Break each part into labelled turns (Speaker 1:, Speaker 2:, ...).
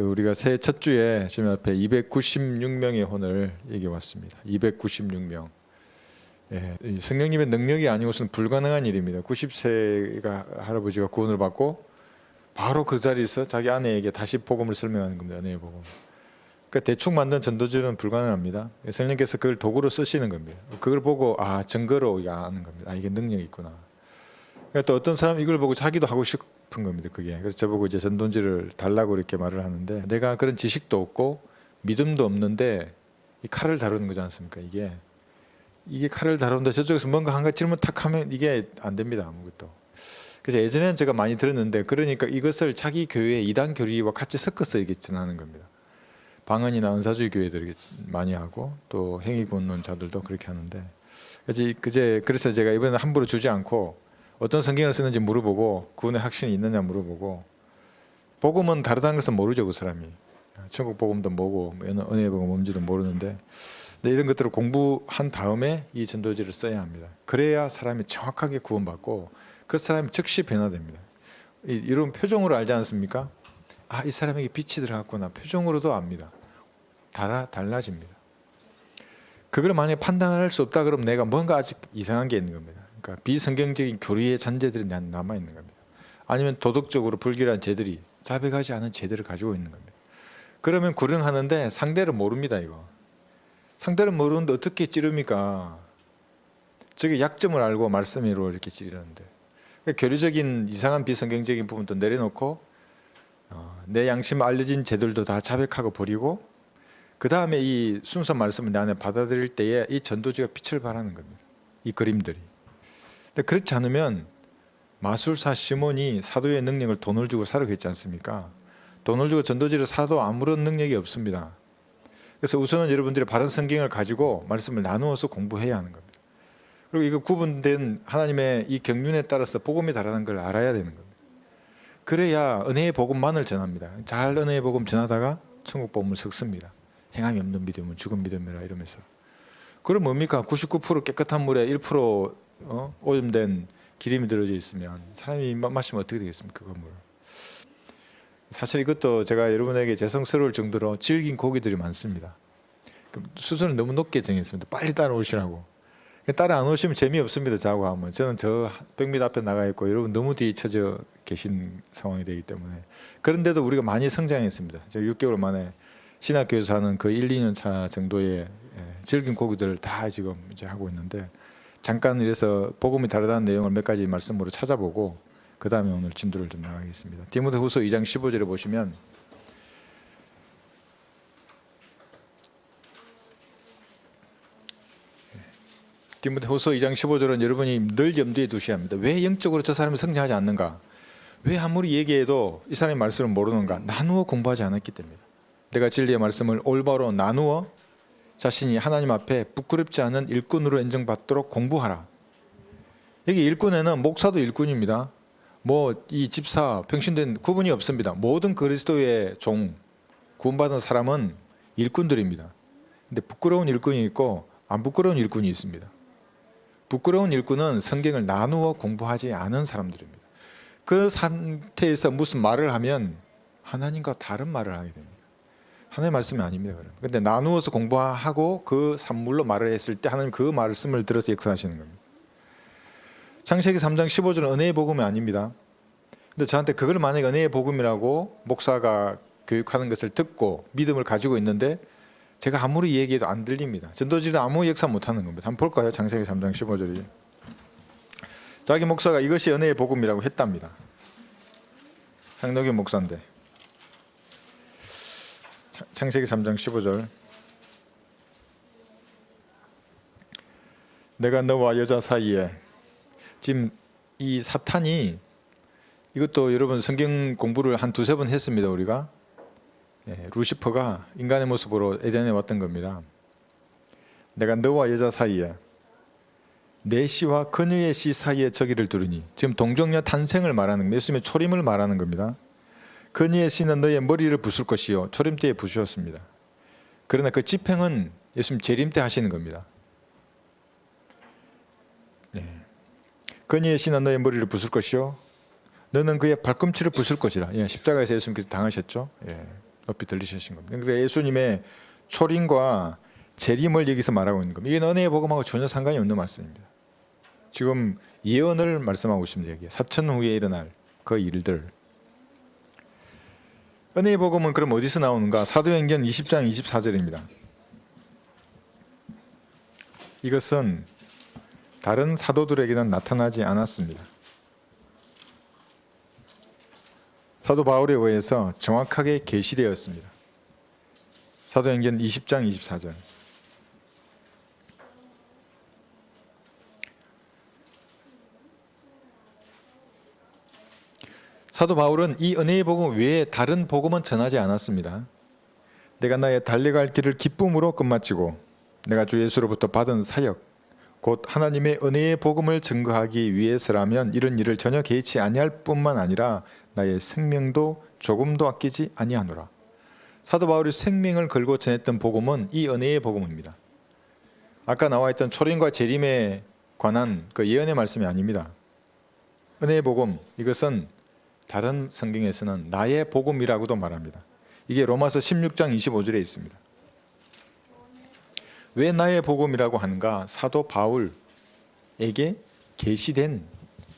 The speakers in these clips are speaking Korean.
Speaker 1: 우리가 새해 첫 주에 주님 앞에 296명의 혼을 얘기해 왔습니다. 296명. 예, 이 성령님의 능력이 아니고서는 불가능한 일입니다. 90세가 할아버지가 구원을 받고 바로 그 자리에서 자기 아내에게 다시 복음을 설명하는 겁니다. 은혜의 복음. 그러니까 대충 만든 전도지는 불가능합니다. 성령께서 그걸 도구로 쓰시는 겁니다. 그걸 보고 증거로 우리가 아는 겁니다. 이게 능력이 있구나. 그러니까 또 어떤 사람은 이걸 보고 자기도 하고 싶은 겁니다. 그게. 그래서 저보고 이제 전도지를 달라고 이렇게 말을 하는데, 내가 그런 지식도 없고 믿음도 없는데 이 칼을 다루는 거지 않습니까? 이게 칼을 다루는데 저쪽에서 뭔가 한 가지 질문 탁 하면 이게 안 됩니다. 아무것도. 그래서 예전에는 제가 많이 들었는데, 그러니까 이것을 자기 교회 이단 교리와 같이 섞어서 이게 전하는 겁니다. 방언이나 은사주의 교회들이 많이 하고 또 행위권론자들도 그렇게 하는데, 그래서 제가 이번에 함부로 주지 않고 어떤 성경을 쓰는지 물어보고 구원의 확신이 있느냐 물어보고, 복음은 다르다는 것은 모르죠. 그 사람이 천국 복음도 뭐고 은혜의 복음 뭔지도 모르는데, 이런 것들을 공부한 다음에 이 전도지를 써야 합니다. 그래야 사람이 정확하게 구원받고 그 사람이 즉시 변화됩니다. 이런 표정으로 알지 않습니까? 이 사람에게 빛이 들어갔구나. 표정으로도 압니다. 달라집니다. 그걸 만약에 판단할 수 없다 그러면 내가 뭔가 아직 이상한 게 있는 겁니다. 그러니까 비성경적인 교리의 잔재들이 남아있는 겁니다. 아니면 도덕적으로 불결한 죄들이, 자백하지 않은 죄들을 가지고 있는 겁니다. 그러면 구령하는데 상대를 모릅니다. 이거 상대를 모르는데 어떻게 찌릅니까? 저게 약점을 알고 말씀으로 이렇게 찌르는데, 그러니까 교리적인 이상한 비성경적인 부분도 내려놓고 내 양심 알려진 죄들도 다 자백하고 버리고, 그 다음에 이 순서 말씀을 내 안에 받아들일 때에 이 전도지가 빛을 발하는 겁니다. 이 그림들이. 근데 그렇지 않으면 마술사 시몬이 사도의 능력을 돈을 주고 사러 했지 않습니까? 돈을 주고 전도지를 사도 아무런 능력이 없습니다. 그래서 우선은 여러분들이 바른 성경을 가지고 말씀을 나누어서 공부해야 하는 겁니다. 그리고 이거 구분된 하나님의 이 경륜에 따라서 복음이 다르다는 걸 알아야 되는 겁니다. 그래야 은혜의 복음만을 전합니다. 잘 은혜의 복음 전하다가 천국 복음을 섞습니다. 행함이 없는 믿음은 죽은 믿음이라 이러면서. 그럼 뭡니까? 99% 깨끗한 물에 1% 오염된 기름이 들어져 있으면 사람이 마시면 어떻게 되겠습니까? 그 물. 사실 이것도 제가 여러분에게 죄송스러울 정도로 질긴 고기들이 많습니다. 수준을 너무 높게 정했습니다. 빨리 따라오시라고. 따라 안 오시면 재미없습니다. 자고 하면. 저는 저 100m 앞에 나가 있고 여러분 너무 뒤에 쳐져 계신 상황이 되기 때문에. 그런데도 우리가 많이 성장했습니다. 제가 6개월 만에 신학교에서 하는 그 1, 2년 차 정도의 질긴 고기들을 다 지금 이제 하고 있는데, 잠깐 이래서 복음이 다르다는 내용을 몇 가지 말씀으로 찾아보고 그 다음에 오늘 진도를 좀 나가겠습니다. 디모데후서 2장 15절에 보시면, 디모데후서 2장 15절은 여러분이 늘 염두에 두셔야 합니다. 왜 영적으로 저 사람이 성장하지 않는가? 왜 아무리 얘기해도 이 사람의 말씀을 모르는가? 나누어 공부하지 않았기 때문입니다. 내가 진리의 말씀을 올바로 나누어 자신이 하나님 앞에 부끄럽지 않은 일꾼으로 인정받도록 공부하라. 여기 일꾼에는 목사도 일꾼입니다. 이 집사, 평신된 구분이 없습니다. 모든 그리스도의 종, 구원받은 사람은 일꾼들입니다. 근데 부끄러운 일꾼이 있고 안 부끄러운 일꾼이 있습니다. 부끄러운 일꾼은 성경을 나누어 공부하지 않은 사람들입니다. 그 상태에서 무슨 말을 하면 하나님과 다른 말을 하게 됩니다. 하나님의 말씀이 아닙니다. 그런데 나누어서 공부하고 그 산물로 말을 했을 때 하나님 그 말씀을 들어서 역사하시는 겁니다. 창세기 3장 15절은 은혜의 복음이 아닙니다. 근데 저한테 그걸 만약에 은혜의 복음이라고 목사가 교육하는 것을 듣고 믿음을 가지고 있는데 제가 아무리 얘기해도 안 들립니다. 전도지는 아무 역사 못하는 겁니다. 한번 볼까요? 창세기 3장 15절이. 자기 목사가 이것이 은혜의 복음이라고 했답니다. 장로교 목사인데. 창세기 3장 15절. 내가 너와 여자 사이에, 지금 이 사탄이, 이것도 여러분 성경 공부를 한 두세 번 했습니다. 우리가 루시퍼가 인간의 모습으로 에덴에 왔던 겁니다. 내가 너와 여자 사이에, 내 씨와 그녀의 씨 사이에 저기를 두르니, 지금 동정녀 탄생을 말하는 겁니다. 예수님의 초림을 말하는 겁니다. 그녀의 씨는 너의 머리를 부술 것이요, 초림 때에 부수었습니다. 그러나 그 집행은 예수님 재림 때 하시는 겁니다. 그녀의 씨는 너의 머리를 부술 것이요, 너는 그의 발꿈치를 부술 것이라. 십자가에서 예수님께서 당하셨죠. 높이 들리신 겁니다. 그러니까 예수님의 초림과 재림을 여기서 말하고 있는 겁니다. 이건 은혜의 복음하고 전혀 상관이 없는 말씀입니다. 지금 예언을 말씀하고 있습니다. 여기 사천 후에 일어날 그 일들. 은혜의 복음은 그럼 어디서 나오는가? 사도행전 20장 24절입니다. 이것은 다른 사도들에게는 나타나지 않았습니다. 사도 바울에 의해서 정확하게 계시되었습니다. 사도행전 20장 24절. 사도 바울은 이 은혜의 복음 외에 다른 복음은 전하지 않았습니다. 내가 나의 달려갈 길을 기쁨으로 끝마치고 내가 주 예수로부터 받은 사역 곧 하나님의 은혜의 복음을 증거하기 위해서라면 이런 일을 전혀 개의치 아니할 뿐만 아니라 나의 생명도 조금도 아끼지 아니하노라. 사도 바울이 생명을 걸고 전했던 복음은 이 은혜의 복음입니다. 아까 나와 있던 초림과 재림에 관한 그 예언의 말씀이 아닙니다. 은혜의 복음, 이것은 다른 성경에서는 나의 복음이라고도 말합니다. 이게 로마서 16장 25절에 있습니다. 왜 나의 복음이라고 하는가? 사도 바울에게 계시된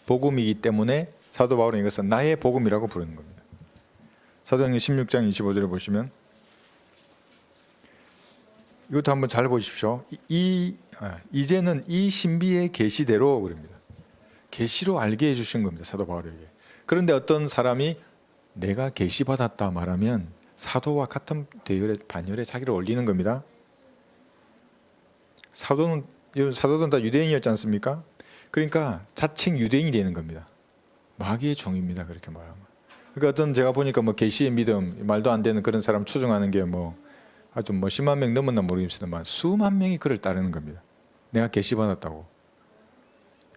Speaker 1: 복음이기 때문에 사도 바울은 이것은 나의 복음이라고 부르는 겁니다. 사도행전 16장 25절에 보시면 이것도 한번 잘 보십시오. 이제는 이 신비의 계시대로 그럽니다. 계시로 알게 해주신 겁니다. 사도 바울에게. 그런데 어떤 사람이 내가 계시받았다 말하면 사도와 같은 대열의 반열에 자기를 올리는 겁니다. 사도들은 다 유대인이었지 않습니까? 그러니까 자칭 유대인이 되는 겁니다. 마귀의 종입니다. 그렇게 말하면. 그러니까 어떤 제가 보니까 뭐 계시의 믿음 말도 안 되는 그런 사람 추종하는 게 뭐 아주 뭐 10만 명 넘었나 모르겠습니다만 수만 명이 그를 따르는 겁니다. 내가 계시 받았다고.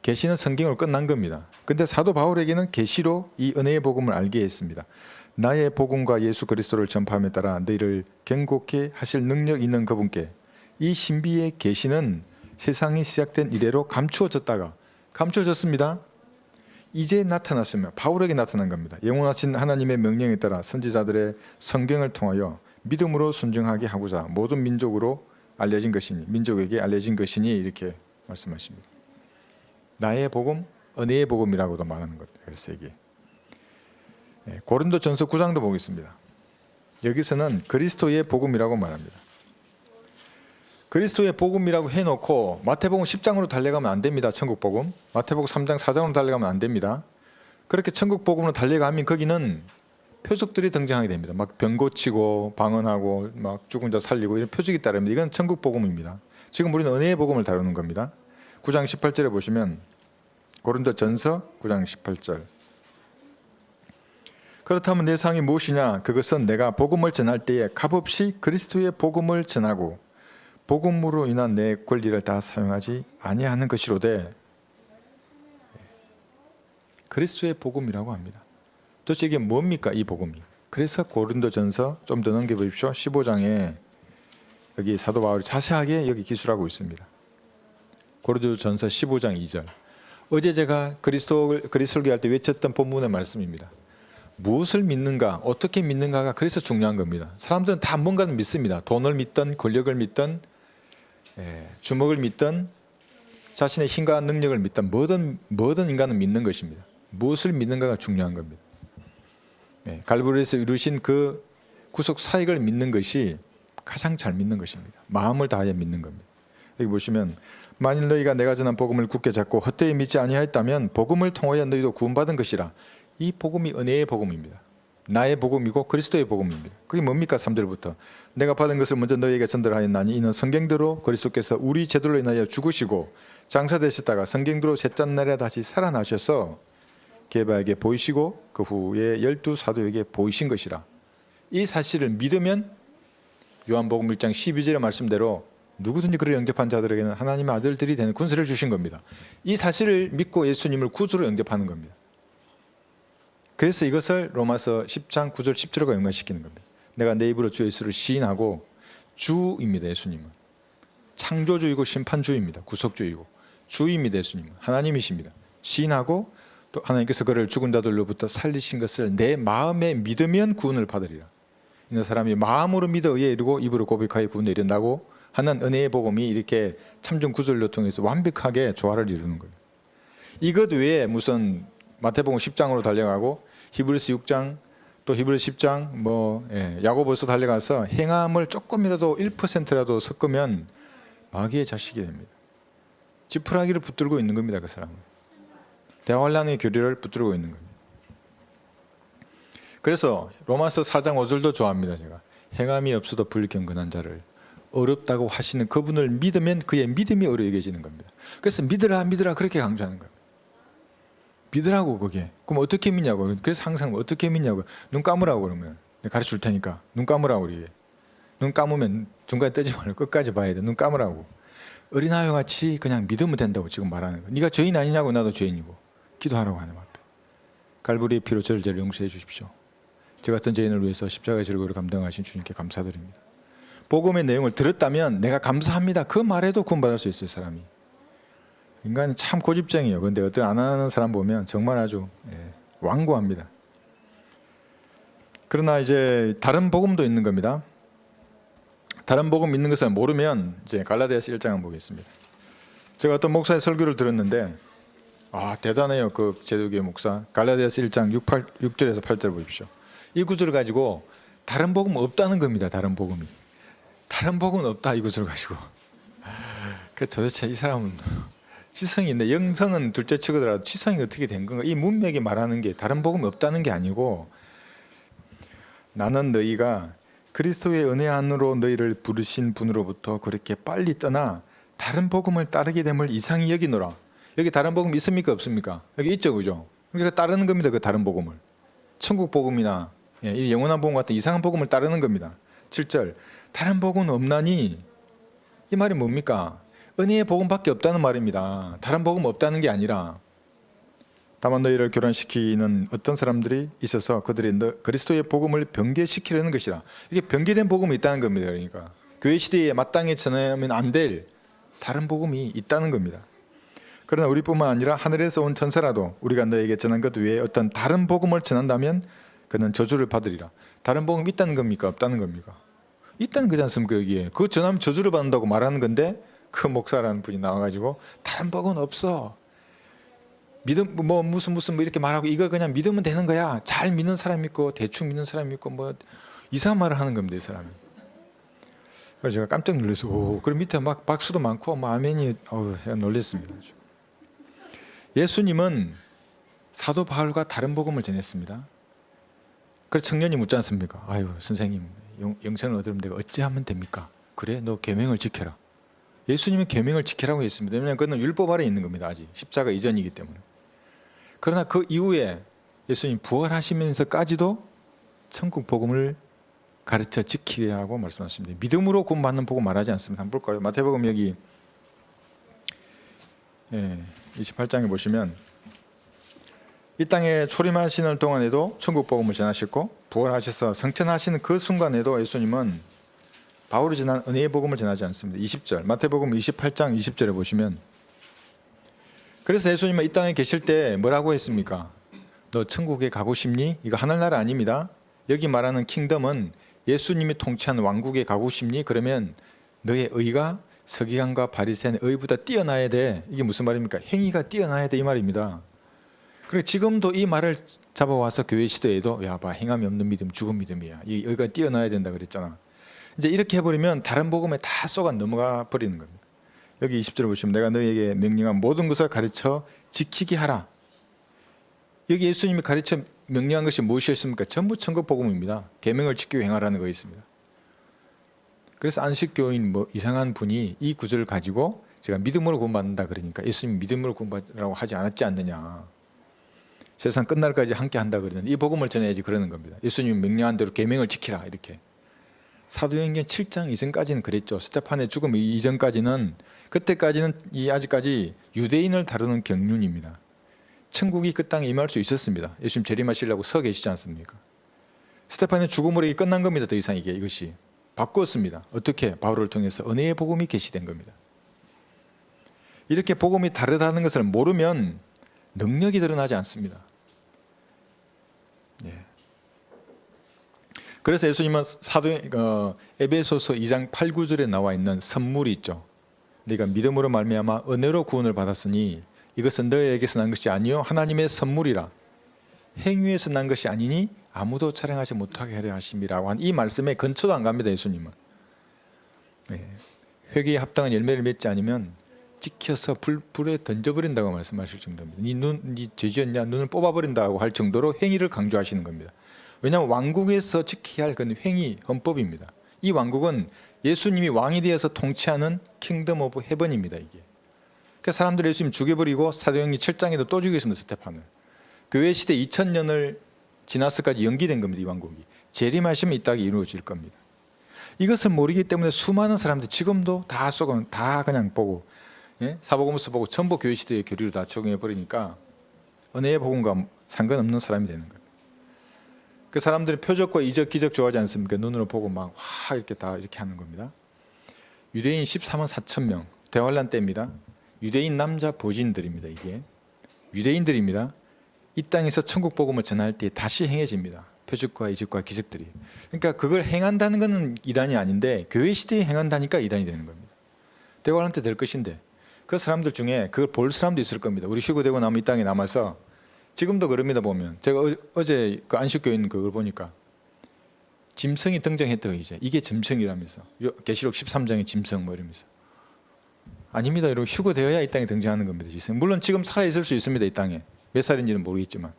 Speaker 1: 계시는 성경으로 끝난 겁니다. 근데 사도 바울에게는 계시로 이 은혜의 복음을 알게 했습니다. 나의 복음과 예수 그리스도를 전파함에 따라 너희를 견고케 하실 능력 있는 그분께 이 신비의 계시는 세상이 시작된 이래로 감추어졌습니다. 이제 나타났으며 바울에게 나타난 겁니다. 영원하신 하나님의 명령에 따라 선지자들의 성경을 통하여 믿음으로 순종하게 하고자 모든 민족에게 알려진 것이니 이렇게 말씀하십니다. 나의 복음, 은혜의 복음이라고도 말하는 겁니다. 그래서 이게 고린도전서 9장도 보겠습니다. 여기서는 그리스도의 복음이라고 말합니다. 그리스도의 복음이라고 해놓고 마태복음 10장으로 달려가면 안 됩니다. 천국 복음. 마태복음 3장 4장으로 달려가면 안 됩니다. 그렇게 천국 복음으로 달려가면 거기는 표적들이 등장하게 됩니다. 막 병 고치고 방언하고 막 죽은 자 살리고 이런 표적이 따릅니다. 이건 천국 복음입니다. 지금 우리는 은혜의 복음을 다루는 겁니다. 9장 18절에 보시면 고린도전서 9장 18절. 그렇다면 내 상이 무엇이냐? 그것은 내가 복음을 전할 때에 값없이 그리스도의 복음을 전하고 복음으로 인한 내 권리를 다 사용하지 아니하는 것이로되. 그리스도의 복음이라고 합니다. 도대체 이게 뭡니까? 이 복음이. 그래서 고린도전서 좀 더 넘겨보십시오. 15장에 여기 사도 바울이 자세하게 여기 기술하고 있습니다. 고린도전서 15장 2절. 어제 제가 그리스도를 설교할 때 외쳤던 본문의 말씀입니다. 무엇을 믿는가, 어떻게 믿는가가 그래서 중요한 겁니다. 사람들은 다 뭔가를 믿습니다. 돈을 믿든 권력을 믿든 주먹을 믿든 자신의 힘과 능력을 믿든 뭐든 인간은 믿는 것입니다. 무엇을 믿는가가 중요한 겁니다. 갈보리에서 이루신 그 구속 사역을 믿는 것이 가장 잘 믿는 것입니다. 마음을 다해 믿는 겁니다. 여기 보시면 만일 너희가 내가 전한 복음을 굳게 잡고 헛되이 믿지 아니하였다면 복음을 통하여 너희도 구원받은 것이라. 이 복음이 은혜의 복음입니다. 나의 복음이고 그리스도의 복음입니다. 그게 뭡니까? 3절부터 내가 받은 것을 먼저 너희에게 전달하였나니 이는 성경대로 그리스도께서 우리 죄들로 인하여 죽으시고 장사되셨다가 성경대로 셋째 날에 다시 살아나셔서 게바에게 보이시고 그 후에 12사도에게 보이신 것이라. 이 사실을 믿으면 요한복음 1장 12절의 말씀대로 누구든지 그를 영접한 자들에게는 하나님의 아들들이 되는 군세를 주신 겁니다. 이 사실을 믿고 예수님을 구주로 영접하는 겁니다. 그래서 이것을 로마서 10장 9절 10절과 연관시키는 겁니다. 내가 내 입으로 주 예수를 시인하고, 주입니다. 예수님은 창조주이고 심판주입니다. 구속주이고 주입니다. 예수님은 하나님이십니다. 시인하고 또 하나님께서 그를 죽은 자들로부터 살리신 것을 내 마음에 믿으면 구원을 받으리라. 있는 사람이 마음으로 믿어 의에 이르고 입으로 고백하여 구원에 이른다고 하는 은혜의 복음이 이렇게 참전 구절로 통해서 완벽하게 조화를 이루는 거예요. 이것 외에 무슨 마태복음 10장으로 달려가고 히브리서 6장 또 히브리서 10장 야고보서 달려가서 행함을 조금이라도 1%라도 섞으면 마귀의 자식이 됩니다. 지푸라기를 붙들고 있는 겁니다. 그 사람은 대환란의 교리를 붙들고 있는 겁니다. 그래서 로마서 4장 5절도 좋아합니다. 제가 행함이 없어도 불경건한 자를 어렵다고 하시는 그분을 믿으면 그의 믿음이 어려 여겨지는 겁니다. 그래서 믿으라 믿으라 그렇게 강조하는 거예요. 믿으라고 그게. 그럼 어떻게 믿냐고. 그래서 항상 어떻게 믿냐고. 눈 감으라고 그러면 내가 가르쳐 줄 테니까 눈 감으라고 그래. 눈 감으면 중간에 뜨지 말고 끝까지 봐야 돼. 눈 감으라고. 어린아이와 같이 그냥 믿으면 된다고 지금 말하는 거예요. 네가 죄인 아니냐고. 나도 죄인이고. 기도하라고 하는 앞에. 갈보리의 피로 저를 용서해 주십시오. 저 같은 죄인을 위해서 십자가의 절거를 감당하신 주님께 감사드립니다. 복음의 내용을 들었다면 내가 감사합니다. 그 말에도 구원받을 수 있어요. 사람이. 인간은 참 고집쟁이에요. 그런데 어떤 안 하는 사람 보면 정말 아주 완고합니다. 그러나 이제 다른 복음도 있는 겁니다. 다른 복음 있는 것을 모르면 이제 갈라디아서 1장을 보겠습니다. 제가 어떤 목사의 설교를 들었는데 대단해요. 그 제도교회 목사. 갈라디아서 1장 6절에서 8절 보십시오. 이 구절을 가지고 다른 복음 없다는 겁니다. 다른 복음이. 다른 복음은 없다 이 구절을 가지고. 그 도대체 이 사람은 지성이 있는데 영성은 둘째 치고더라도 지성이 어떻게 된 건가? 이 문맥이 말하는 게 다른 복음이 없다는 게 아니고 나는 너희가 그리스도의 은혜 안으로 너희를 부르신 분으로부터 그렇게 빨리 떠나 다른 복음을 따르게 됨을 이상히 여기노라. 여기 다른 복음 있습니까 없습니까? 여기 있죠, 그죠? 그러니까 따르는 겁니다. 그 다른 복음을. 천국 복음이나 이 영원한 복음 같은 이상한 복음을 따르는 겁니다. 7절 다른 복음은 없나니 이 말이 뭡니까? 은혜의 복음밖에 없다는 말입니다. 다른 복음 없다는 게 아니라 다만 너희를 교란시키는 어떤 사람들이 있어서 그들이 그리스도의 복음을 변개시키려는 것이라. 이게 변개된 복음이 있다는 겁니다. 그러니까 교회 시대에 마땅히 전하면 안 될 다른 복음이 있다는 겁니다. 그러나 우리뿐만 아니라 하늘에서 온 천사라도 우리가 너에게 전한 것 외에 어떤 다른 복음을 전한다면 그는 저주를 받으리라. 다른 복음이 있다는 겁니까? 없다는 겁니까? 있다는 거지 않습니까? 여기에. 그거 전하면 저주를 받는다고 말하는 건데 그 목사라는 분이 나와가지고 다른 복음은 없어. 믿음 무슨 이렇게 말하고 이걸 그냥 믿으면 되는 거야. 잘 믿는 사람 있고 대충 믿는 사람 있고 뭐 이상한 말을 하는 겁니다. 이 사람이. 그래서 제가 깜짝 놀라서 그럼 밑에 막 박수도 많고 뭐 아멘이 제가 놀랐습니다. 예수님은 사도 바울과 다른 복음을 전했습니다. 그래서 청년이 묻지 않습니까? 아유 선생님 영생을 얻으면 내가 어찌하면 됩니까? 그래 너 계명을 지켜라. 예수님은 계명을 지키라고 했습니다. 왜냐하면 그건 율법 아래에 있는 겁니다. 아직 십자가 이전이기 때문에. 그러나 그 이후에 예수님 부활하시면서까지도 천국 복음을 가르쳐 지키라고 말씀하십니다. 믿음으로 구원받는 복음 말하지 않습니다. 한번 볼까요? 마태복음 여기 28장에 보시면 이 땅에 초림하시는 동안에도 천국 복음을 전하셨고 부활하셔서 성천하시는 그 순간에도 예수님은 바울이 전한 은혜의 복음을 전하지 않습니다. 20절 마태복음 28장 20절에 보시면 그래서 예수님은 이 땅에 계실 때 뭐라고 했습니까? 너 천국에 가고 싶니? 이거 하늘나라 아닙니다. 여기 말하는 킹덤은 예수님이 통치하는 왕국에 가고 싶니? 그러면 너의 의가 서기관과 바리새인의 의보다 뛰어나야 돼. 이게 무슨 말입니까? 행위가 뛰어나야 돼 이 말입니다. 그리고 지금도 이 말을 잡아와서 교회 시대에도 야 봐 행함이 없는 믿음 죽은 믿음이야. 이 의가 뛰어나야 된다 그랬잖아. 이제 이렇게 해버리면 다른 복음에 다 쏘가 넘어가 버리는 겁니다. 여기 20절을 보시면 내가 너희에게 명령한 모든 것을 가르쳐 지키게 하라. 여기 예수님이 가르쳐 명령한 것이 무엇이었습니까? 전부 천국 복음입니다. 계명을 지키고 행하라는 거 있습니다. 그래서 안식교인 뭐 이상한 분이 이 구절을 가지고 제가 믿음으로 구원받는다 그러니까 예수님 믿음으로 구원받으라고 하지 않았지 않느냐. 세상 끝날까지 함께 한다 그러는데 이 복음을 전해야지 그러는 겁니다. 예수님 명령한 대로 계명을 지키라 이렇게. 사도행전 7장 이전까지는 그랬죠. 스데반의 죽음 이전까지는 그때까지는 아직까지 유대인을 다루는 경륜입니다. 천국이 그 땅에 임할 수 있었습니다. 예수님 재림하시려고 서 계시지 않습니까? 스데반의 죽음으로 이게 끝난 겁니다. 더 이상 이것이 바꿨습니다. 어떻게? 바울을 통해서 은혜의 복음이 계시된 겁니다. 이렇게 복음이 다르다는 것을 모르면 능력이 드러나지 않습니다. 그래서 예수님은 에베소서 2장 8, 9절에 나와 있는 선물이 있죠. 네가 믿음으로 말미암아 은혜로 구원을 받았으니 이것은 너희에게서 난 것이 아니요 하나님의 선물이라. 행위에서 난 것이 아니니 아무도 자랑하지 못하게 하려 하심이라고 한 이 말씀에 근처도 안 갑니다. 예수님은. 회개에 합당한 열매를 맺지 않으면 찍혀서 불에 던져버린다고 말씀하실 정도입니다. 네 죄지었냐 눈을 뽑아버린다고 할 정도로 행위를 강조하시는 겁니다. 왜냐하면 왕국에서 지켜야 할 건 행위, 헌법입니다. 이 왕국은 예수님이 왕이 되어서 통치하는 킹덤 오브 헤븐입니다. 이게. 그러니까 사람들이 예수님 죽여버리고 사도행전 7장에도 또 죽였습니다. 스테판을. 교회 시대 2000년을 지나서까지 연기된 겁니다. 이 왕국이. 재림하시면 이 땅이 이루어질 겁니다. 이것을 모르기 때문에 수많은 사람들 지금도 다 쏘고 다 그냥 보고 사복음서 보고 전부 교회 시대의 교리로 다 적용해 버리니까 은혜의 복음과 상관없는 사람이 되는 거예요. 그 사람들이 표적과 이적 기적 좋아하지 않습니까? 눈으로 보고 막 와 이렇게 다 이렇게 하는 겁니다. 유대인 14만 4천 명 대환란 때입니다. 유대인 남자 보진들입니다. 이게 유대인들입니다. 이 땅에서 천국 복음을 전할 때 다시 행해집니다. 표적과 이적과 기적들이. 그러니까 그걸 행한다는 것은 이단이 아닌데 교회 시대에 행한다니까 이단이 되는 겁니다. 대환란 때 될 것인데 그 사람들 중에 그걸 볼 사람도 있을 겁니다. 우리 휴거되고 나면 이 땅에 남아서 지금도 그럽니다. 보면 제가 어제 그 안식교회 있는 그걸 보니까 짐승이 등장했다고 이게 짐승이라면서 계시록 13장의 짐승 뭐 이러면서 아닙니다. 여러분 휴거되어야 이 땅에 등장하는 겁니다. 짐승. 물론 지금 살아있을 수 있습니다. 이 땅에 몇 살인지는 모르겠지만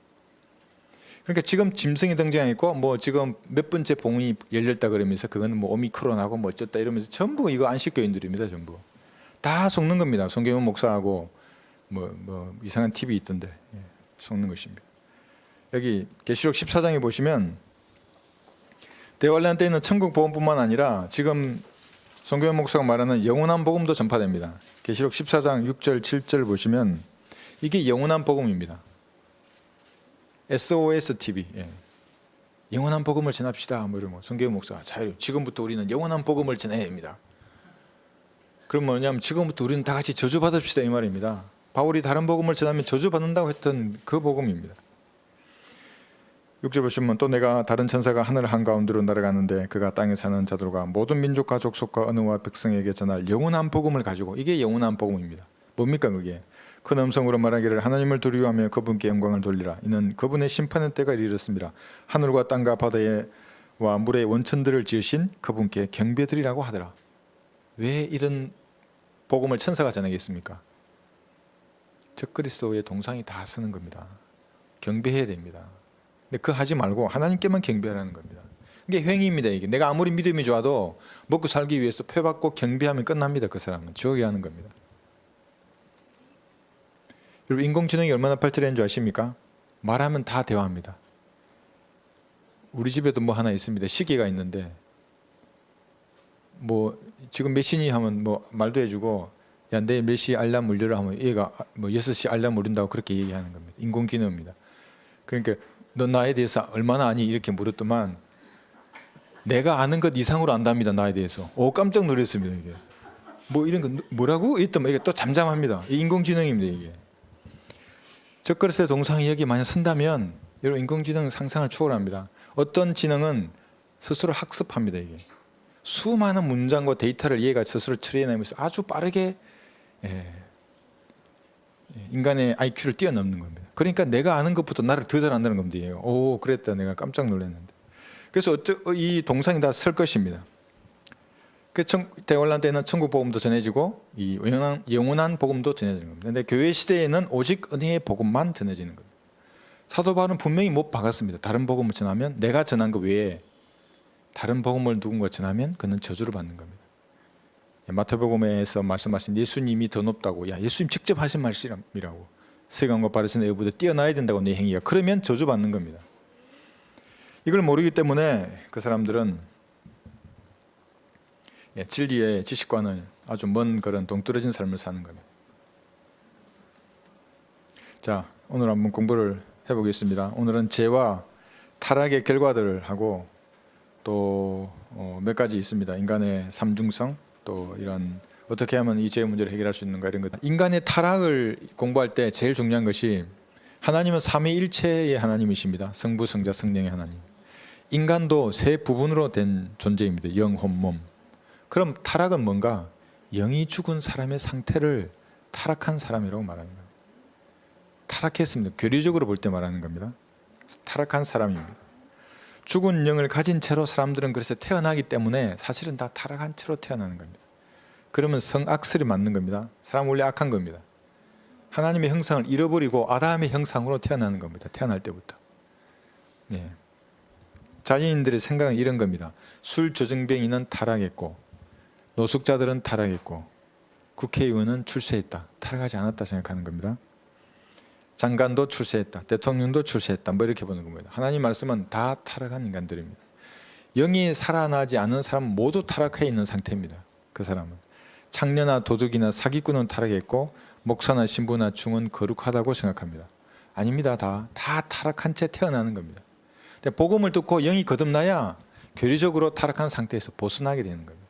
Speaker 1: 그러니까 지금 짐승이 등장했고 뭐 지금 몇 번째 봉이 열렸다 그러면서 그거는 뭐 오미크론하고 뭐 어쩌다 이러면서 전부 이거 안식교인들입니다. 전부 다 속는 겁니다. 송경훈 목사하고 뭐 이상한 팁이 있던데 속는 것입니다. 여기 계시록 14장에 보시면 대환란 때에는 천국 복음뿐만 아니라 지금 송경훈 목사가 말하는 영원한 복음도 전파됩니다. 계시록 14장 6절 7절 보시면 이게 영원한 복음입니다. SOS TV 영원한 복음을 전합시다. 뭐 이러면 송경훈 목사 자유 지금부터 우리는 영원한 복음을 전해야 됩니다. 그럼 뭐냐면 지금부터 우리는 다 같이 저주받읍시다 이 말입니다. 바울이 다른 복음을 전하면 저주받는다고 했던 그 복음입니다. 6절 보시면 또 내가 다른 천사가 하늘 한가운데로 날아가는데 그가 땅에 사는 자들과 모든 민족과 족속과 언어와 백성에게 전할 영원한 복음을 가지고 이게 영원한 복음입니다. 뭡니까 그게? 큰 음성으로 말하기를 하나님을 두려워하며 그분께 영광을 돌리라. 이는 그분의 심판의 때가 이르렀습니다. 하늘과 땅과 바다와 물의 원천들을 지으신 그분께 경배드리라고 하더라. 왜 이런 복음을 천사가 전하겠습니까? 적그리스도의 동상이 다 쓰는 겁니다. 경배해야 됩니다. 근데 그거 하지 말고 하나님께만 경배하라는 겁니다. 이게 행위입니다. 이게 내가 아무리 믿음이 좋아도 먹고 살기 위해서 표받고 경배하면 끝납니다. 그 사람은 지옥에 가는 겁니다. 여러분 인공지능이 얼마나 발달한 줄 아십니까? 말하면 다 대화합니다. 우리 집에도 뭐 하나 있습니다. 시계가 있는데 뭐 지금 몇 시니 하면 뭐 말도 해주고 야 내일 몇 시 알람 울려라 하면 얘가 뭐 6시 알람 울린다고 그렇게 얘기하는 겁니다. 인공지능입니다. 그러니까 너 나에 대해서 얼마나 아니 이렇게 물었더만 내가 아는 것 이상으로 안답니다. 나에 대해서. 깜짝 놀랐습니다. 이게 뭐 이런 거 뭐라고? 이랬더만 이게 또 잠잠합니다. 이 인공지능입니다. 이게 적그리스도의 동상이 여기 만약 쓴다면 여러분 인공지능 상상을 초월합니다. 어떤 지능은 스스로 학습합니다. 이게 수많은 문장과 데이터를 얘가 스스로 처리해내면서 아주 빠르게 인간의 IQ를 뛰어넘는 겁니다. 그러니까 내가 아는 것보다 나를 더 잘 안다는 겁니다. 오 그랬다 내가 깜짝 놀랐는데. 그래서 이 동상이 다 쓸 것입니다. 대환란 때는 천국 복음도 전해지고 이 영원한 복음도 전해지는 겁니다. 그런데 교회 시대에는 오직 은혜의 복음만 전해지는 겁니다. 사도 바울은 분명히 못 박았습니다. 다른 복음을 전하면 내가 전한 것 외에 다른 복음을 누군가 전하면 그는 저주를 받는 겁니다. 마태복음에서 말씀하신 예수님이 더 높다고 예수님 직접 하신 말씀이라고 세간과 바리새인의 의보다 뛰어나야 된다고 내 행위가 그러면 저주받는 겁니다. 이걸 모르기 때문에 그 사람들은 진리의 지식과는 아주 먼 그런 동떨어진 삶을 사는 겁니다. 자, 오늘 한번 공부를 해보겠습니다. 오늘은 죄와 타락의 결과들을 하고 또 몇 가지 있습니다. 인간의 삼중성 또 이런 어떻게 하면 이 죄의 문제를 해결할 수 있는가 이런 것. 인간의 타락을 공부할 때 제일 중요한 것이 하나님은 삼위일체의 하나님이십니다. 성부, 성자, 성령의 하나님. 인간도 세 부분으로 된 존재입니다. 영, 혼, 몸. 그럼 타락은 뭔가? 영이 죽은 사람의 상태를 타락한 사람이라고 말하는 겁니다. 타락했습니다. 교리적으로 볼 때 말하는 겁니다. 타락한 사람입니다. 죽은 영을 가진 채로 사람들은 그래서 태어나기 때문에 사실은 다 타락한 채로 태어나는 겁니다. 그러면 성악설이 맞는 겁니다. 사람 원래 악한 겁니다. 하나님의 형상을 잃어버리고 아담의 형상으로 태어나는 겁니다. 태어날 때부터. 예. 자연인들의 생각은 이런 겁니다. 술 조증뱅이는 타락했고, 노숙자들은 타락했고, 국회의원은 출세했다. 타락하지 않았다 생각하는 겁니다. 장관도 출세했다. 대통령도 출세했다. 뭐 이렇게 보는 겁니다. 하나님 말씀은 다 타락한 인간들입니다. 영이 살아나지 않은 사람은 모두 타락해 있는 상태입니다. 그 사람은 창녀나 도둑이나 사기꾼은 타락했고, 목사나 신부나 중은 거룩하다고 생각합니다. 아닙니다. 다 타락한 채 태어나는 겁니다. 근데 복음을 듣고 영이 거듭나야 교리적으로 타락한 상태에서 벗어나게 되는 겁니다.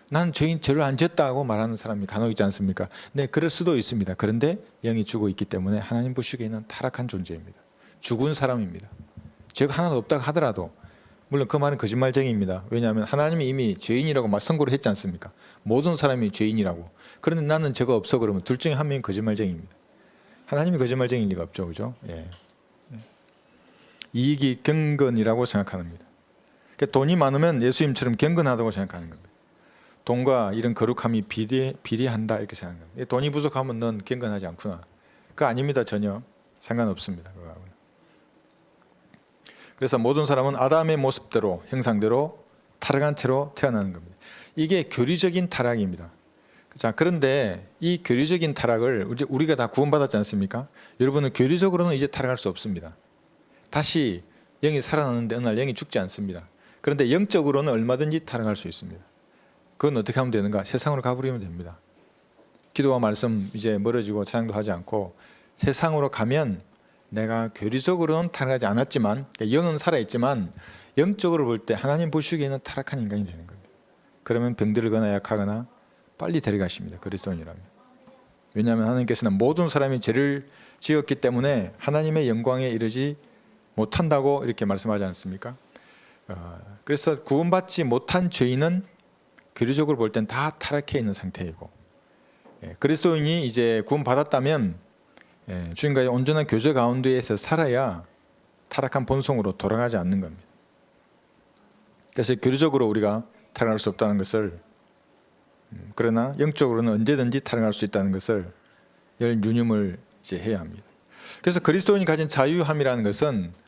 Speaker 1: 난 죄를 안 지었다고 말하는 사람이 간혹 있지 않습니까? 네, 그럴 수도 있습니다. 그런데 영이 죽어 있기 때문에 하나님 보시기에는 타락한 존재입니다. 죽은 사람입니다. 죄가 하나도 없다고 하더라도, 물론 그 말은 거짓말쟁이입니다. 왜냐하면 하나님이 이미 죄인이라고 막 선고를 했지 않습니까? 모든 사람이 죄인이라고. 그런데 나는 죄가 없어 그러면 둘 중에 한 명이 거짓말쟁이입니다. 하나님이 거짓말쟁이일 리가 없죠, 그죠? 예. 이익이 경건이라고 생각합니다. 그러니까 돈이 많으면 예수님처럼 경건하다고 생각하는 겁니다. 돈과 이런 거룩함이 비례한다 이렇게 생각합니다. 돈이 부족하면 넌 경건하지 않구나. 그거 아닙니다. 전혀 상관없습니다. 그거하고는. 그래서 모든 사람은 아담의 모습대로, 형상대로 타락한 채로 태어나는 겁니다. 이게 교리적인 타락입니다. 자, 그런데 이 교리적인 타락을 우리가 다 구원받았지 않습니까? 여러분은 교리적으로는 이제 타락할 수 없습니다. 다시 영이 살아나는데 어느 날 영이 죽지 않습니다. 그런데 영적으로는 얼마든지 타락할 수 있습니다. 그건 어떻게 하면 되는가? 세상으로 가버리면 됩니다. 기도와 말씀 이제 멀어지고 찬양도 하지 않고 세상으로 가면 내가 교리적으로는 타락하지 않았지만, 영은 살아있지만 영적으로 볼 때 하나님 보시기에는 타락한 인간이 되는 겁니다. 그러면 병들거나 약하거나 빨리 데려가십니다. 그리스도인이라면. 왜냐하면 하나님께서는 모든 사람이 죄를 지었기 때문에 하나님의 영광에 이르지 못한다고 이렇게 말씀하지 않습니까? 그래서 구원받지 못한 죄인은 교리적으로 볼 땐 다 타락해 있는 상태이고, 그리스도인이 이제 구원받았다면 주님과의 온전한 교제 가운데에서 살아야 타락한 본성으로 돌아가지 않는 겁니다. 그래서 교리적으로 우리가 타락할 수 없다는 것을, 그러나 영적으로는 언제든지 타락할 수 있다는 것을 유념을 이제 해야 합니다. 그래서 그리스도인이 가진 자유함이라는 것은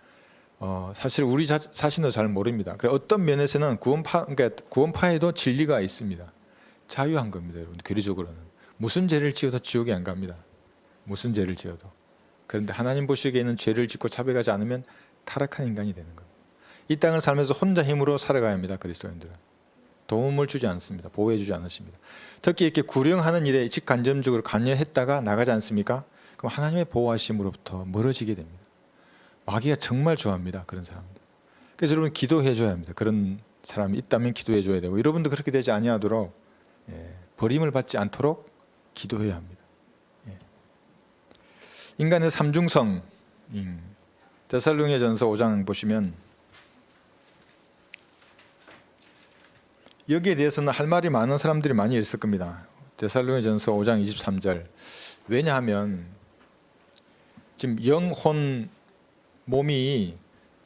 Speaker 1: 사실 우리 자신도 잘 모릅니다. 어떤 면에서는 그러니까 구원파에도 진리가 있습니다. 자유한 겁니다, 여러분. 교리적으로는 무슨 죄를 지어도 지옥에 안 갑니다. 무슨 죄를 지어도. 그런데 하나님 보시기에는 죄를 짓고 자백하지 않으면 타락한 인간이 되는 겁니다. 이 땅을 살면서 혼자 힘으로 살아가야 합니다. 그리스도인들은 도움을 주지 않습니다. 보호해 주지 않으십니다. 특히 이렇게 구령하는 일에 직간접적으로 관여했다가 나가지 않습니까? 그럼 하나님의 보호하심으로부터 멀어지게 됩니다. 마귀가 정말 좋아합니다. 그런 사람들. 그래서 여러분 기도해 줘야 합니다. 그런 사람이 있다면 기도해 줘야 되고, 여러분도 그렇게 되지 아니하도록 버림을 받지 않도록 기도해야 합니다. 인간의 삼중성, 데살로니가전서 5장 보시면 여기에 대해서는 할 말이 많은 사람들이 많이 있을 겁니다. 데살로니가전서 5장 23절. 왜냐하면 지금 영혼 몸이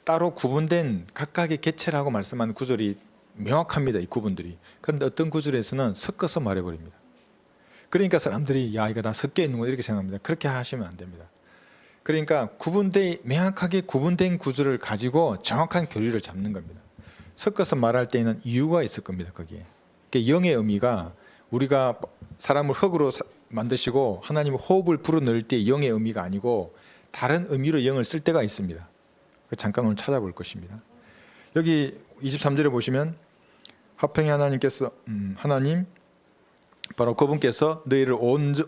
Speaker 1: 따로 구분된 각각의 개체라고 말씀하는 구절이 명확합니다. 이 구분들이. 그런데 어떤 구절에서는 섞어서 말해버립니다. 그러니까 사람들이 야 이거 다 섞여 있는 거 이렇게 생각합니다. 그렇게 하시면 안 됩니다. 그러니까 명확하게 구분된 구절을 가지고 정확한 교리를 잡는 겁니다. 섞어서 말할 때에는 이유가 있을 겁니다. 거기에. 그러니까 영의 의미가, 우리가 사람을 흙으로 만드시고 하나님의 호흡을 불어넣을 때 영의 의미가 아니고 다른 의미로 영을 쓸 때가 있습니다. 잠깐 오늘 찾아볼 것입니다. 여기 23절에 보시면 화평의 하나님께서 하나님 바로 그분께서 너희를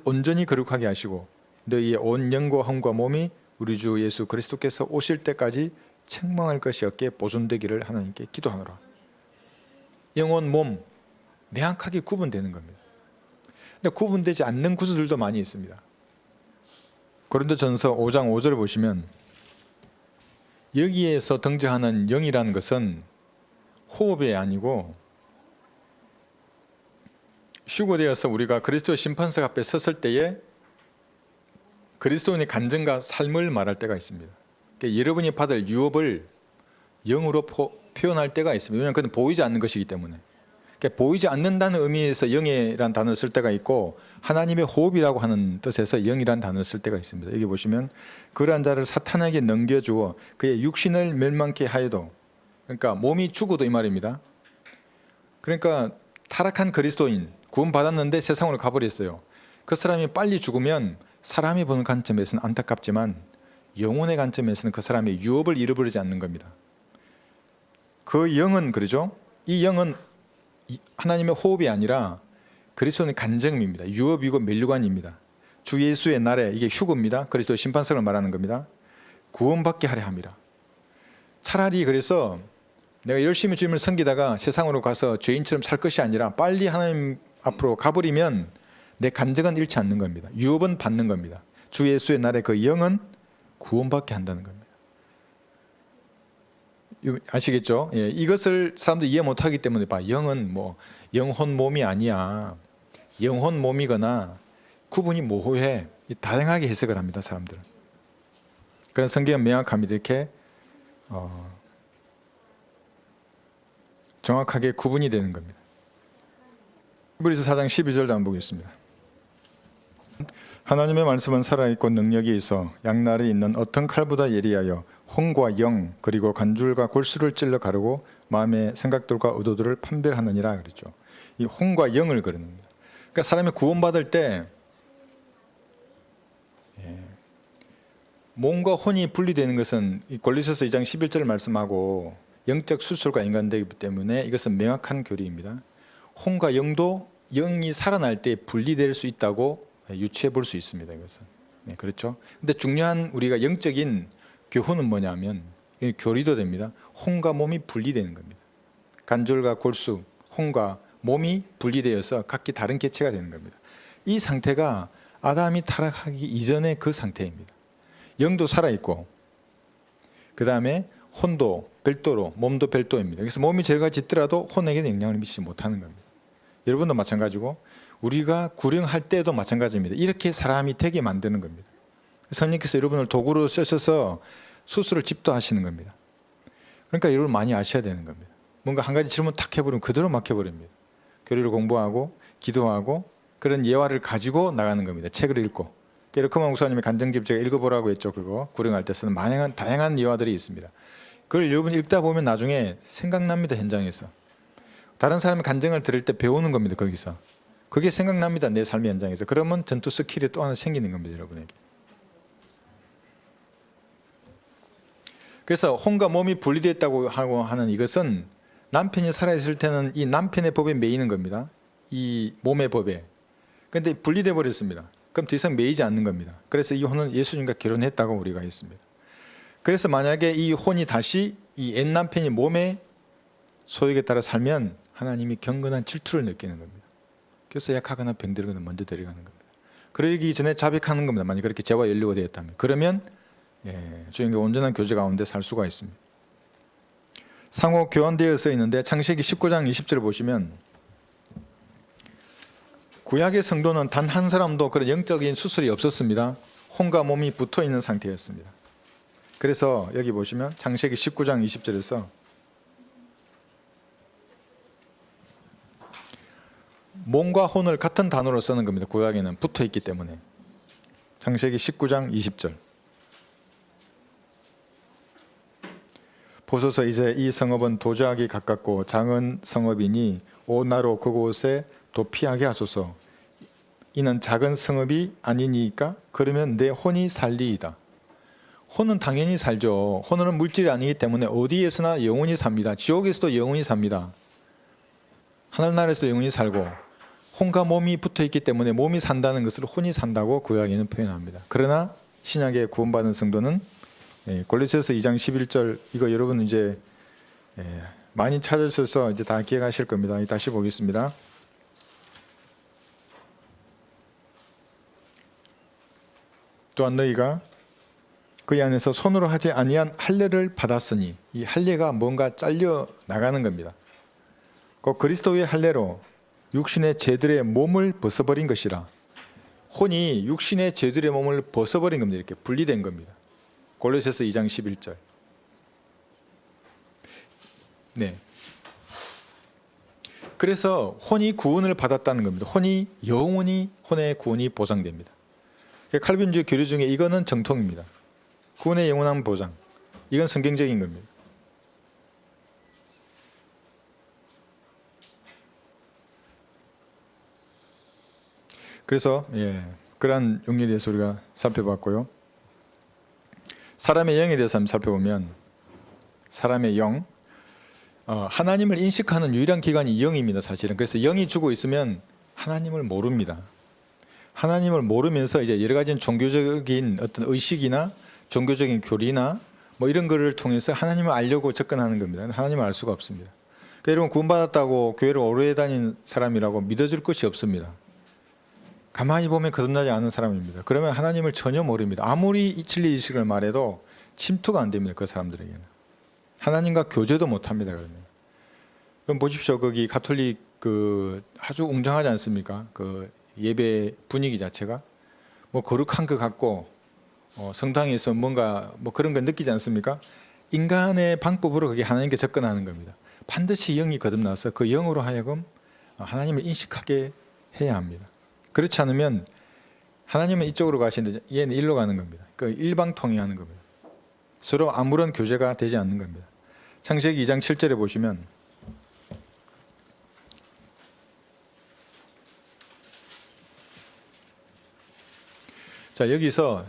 Speaker 1: 온전히 거룩하게 하시고 너희의 온 영과 혼과 몸이 우리 주 예수 그리스도께서 오실 때까지 책망할 것이 없게 보존되기를 하나님께 기도하노라. 영혼, 몸 명확하게 구분되는 겁니다. 근데 구분되지 않는 구절들도 많이 있습니다. 고린도전서 5장 5절을 보시면 여기에서 등장하는 영이라는 것은 호흡이 아니고 휴거되어서 우리가 그리스도의 심판석 앞에 섰을 때에 그리스도인의 간증과 삶을 말할 때가 있습니다. 그러니까 여러분이 받을 유업을 영으로 표현할 때가 있습니다. 왜냐하면 그건 보이지 않는 것이기 때문에. 그러니까 보이지 않는다는 의미에서 영이라는 단어를 쓸 때가 있고 하나님의 호흡이라고 하는 뜻에서 영이라는 단어를 쓸 때가 있습니다. 여기 보시면 그러한 자를 사탄에게 넘겨주어 그의 육신을 멸망케 하여도, 그러니까 몸이 죽어도 이 말입니다. 그러니까 타락한 그리스도인 구원받았는데 세상으로 가버렸어요. 그 사람이 빨리 죽으면 사람이 보는 관점에서는 안타깝지만 영혼의 관점에서는 그 사람의 유업을 잃어버리지 않는 겁니다. 그 영은 그러죠. 이 영은 하나님의 호흡이 아니라 그리스도의 간증입니다. 유업이고 멸류관입니다. 주 예수의 날에 이게 휴거입니다. 그리스도의 심판석을 말하는 겁니다. 구원받게 하려 함이라. 차라리 그래서 내가 열심히 주님을 섬기다가 세상으로 가서 죄인처럼 살 것이 아니라 빨리 하나님 앞으로 가버리면 내 간증은 잃지 않는 겁니다. 유업은 받는 겁니다. 주 예수의 날에 그 영은 구원받게 한다는 겁니다. 아시겠죠? 예, 이것을 사람들이 이해 못하기 때문에 영은 뭐 영혼 몸이 아니야. 영혼 몸이거나 구분이 모호해. 다양하게 해석을 합니다. 사람들은. 그래서 성경은 명확합니다. 이렇게 정확하게 구분이 되는 겁니다. 히브리서 4장 12절도 한번 보겠습니다. 하나님의 말씀은 살아있고 능력이 있어 양날에 있는 어떤 칼보다 예리하여 혼과 영 그리고 관줄과 골수를 찔러 가르고 마음의 생각들과 의도들을 판별하느니라 그랬죠. 이 혼과 영을 그리는 겁니다. 그러니까 사람이 구원받을 때 몸과 혼이 분리되는 것은 골로새서 2장 11절 말씀하고 영적 수술과 연관되기 때문에 이것은 명확한 교리입니다. 혼과 영도 영이 살아날 때 분리될 수 있다고 유추해 볼 수 있습니다. 이것은. 네, 그렇죠. 근데 중요한 우리가 영적인 교훈은 뭐냐면 교리도 됩니다. 혼과 몸이 분리되는 겁니다. 관절과 골수, 혼과 몸이 분리되어서 각기 다른 개체가 되는 겁니다. 이 상태가 아담이 타락하기 이전의 그 상태입니다. 영도 살아있고 그 다음에 혼도 별도로 몸도 별도입니다. 그래서 몸이 죄가 짓더라도 혼에게는 영향을 미치지 못하는 겁니다. 여러분도 마찬가지고 우리가 구령할 때도 마찬가지입니다. 이렇게 사람이 되게 만드는 겁니다. 성령께서 여러분을 도구로 쓰셔서 수술을 집도하시는 겁니다. 그러니까 여러분 많이 아셔야 되는 겁니다. 뭔가 한 가지 질문 탁 해버리면 그대로 막혀버립니다. 교리를 공부하고 기도하고 그런 예화를 가지고 나가는 겁니다. 책을 읽고. 이렇게만 목사님의 간증집 제가 읽어보라고 했죠. 그거 구령할 때 쓰는 다양한 예화들이 있습니다. 그걸 여러분 읽다 보면 나중에 생각납니다. 현장에서. 다른 사람의 간증을 들을 때 배우는 겁니다. 거기서. 그게 생각납니다. 내 삶의 현장에서. 그러면 전투 스킬이 또 하나 생기는 겁니다. 여러분에게. 그래서 혼과 몸이 분리됐다고 하고 하는 이것은 남편이 살아있을 때는 이 남편의 법에 매이는 겁니다. 이 몸의 법에. 그런데 분리돼 버렸습니다. 그럼 더 이상 매이지 않는 겁니다. 그래서 이 혼은 예수님과 결혼했다고 우리가 했습니다. 그래서 만약에 이 혼이 다시 이 옛 남편이 몸의 소욕에 따라 살면 하나님이 경건한 질투를 느끼는 겁니다. 그래서 약하거나 병들거나 먼저 데려가는 겁니다. 그러기 전에 자백하는 겁니다. 만약 그렇게 죄와 연루가 되었다면. 그러면 주님과 온전한 교제 가운데 살 수가 있습니다. 상호 교환되어 써 있는데 창세기 19장 20절을 보시면 구약의 성도는 단 한 사람도 그런 영적인 수술이 없었습니다. 혼과 몸이 붙어 있는 상태였습니다. 그래서 여기 보시면 창세기 19장 20절에서 몸과 혼을 같은 단어로 쓰는 겁니다. 구약에는 붙어 있기 때문에. 창세기 19장 20절. 보소서 이제 이 성읍은 도주하기 가깝고 작은 성읍이니 오나로 그곳에 도피하게 하소서. 이는 작은 성읍이 아니니까 그러면 내 혼이 살리이다. 혼은 당연히 살죠. 혼은 물질이 아니기 때문에 어디에서나 영원히 삽니다. 지옥에서도 영원히 삽니다. 하늘나라에서도 영원히 살고 혼과 몸이 붙어있기 때문에 몸이 산다는 것을 혼이 산다고 구약에는 표현합니다. 그러나 신약에 구원받은 성도는 골로새서 2장 11절 이거 여러분 이제 많이 찾으셔서 이제 다 기억하실 겁니다. 다시 보겠습니다. 또한 너희가 그의 안에서 손으로 하지 아니한 할례를 받았으니, 이 할례가 뭔가 잘려 나가는 겁니다. 그 그리스도의 할례로 육신의 죄들의 몸을 벗어버린 것이라. 혼이 육신의 죄들의 몸을 벗어버린 겁니다. 이렇게 분리된 겁니다. 골로새서 2장 11절. 네. 그래서 혼이 구원을 받았다는 겁니다. 혼이 영원히 혼의 구원이 보장됩니다. 칼빈주의 교리 중에 이거는 정통입니다. 구원의 영원한 보장. 이건 성경적인 겁니다. 그래서 그러한 용리에 대해서 우리가 살펴봤고요. 사람의 영에 대해서 한번 살펴보면, 사람의 영, 하나님을 인식하는 유일한 기관이 영입니다. 사실은. 그래서 영이 죽어 있으면 하나님을 모릅니다. 하나님을 모르면서 이제 여러 가지 종교적인 어떤 의식이나 종교적인 교리나 뭐 이런 거를 통해서 하나님을 알려고 접근하는 겁니다. 하나님을 알 수가 없습니다. 그러니까 여러분, 구원받았다고 교회를 오래 다닌 사람이라고 믿어줄 것이 없습니다. 가만히 보면 거듭나지 않은 사람입니다. 그러면 하나님을 전혀 모릅니다. 아무리 진리 의식을 말해도 침투가 안 됩니다. 그 사람들에게는. 하나님과 교제도 못합니다. 그럼 보십시오. 거기 가톨릭 아주 웅장하지 않습니까? 그 예배 분위기 자체가 뭐 거룩한 것 같고, 성당에서 뭔가 뭐 그런 거 느끼지 않습니까? 인간의 방법으로 그게 하나님께 접근하는 겁니다. 반드시 영이 거듭나서 그 영으로 하여금 하나님을 인식하게 해야 합니다. 그렇지 않으면 하나님은 이쪽으로 가시는데 얘는 일로 가는 겁니다. 그 일방통행하는 겁니다. 서로 아무런 교제가 되지 않는 겁니다. 창세기 2장 7절에 보시면, 자, 여기서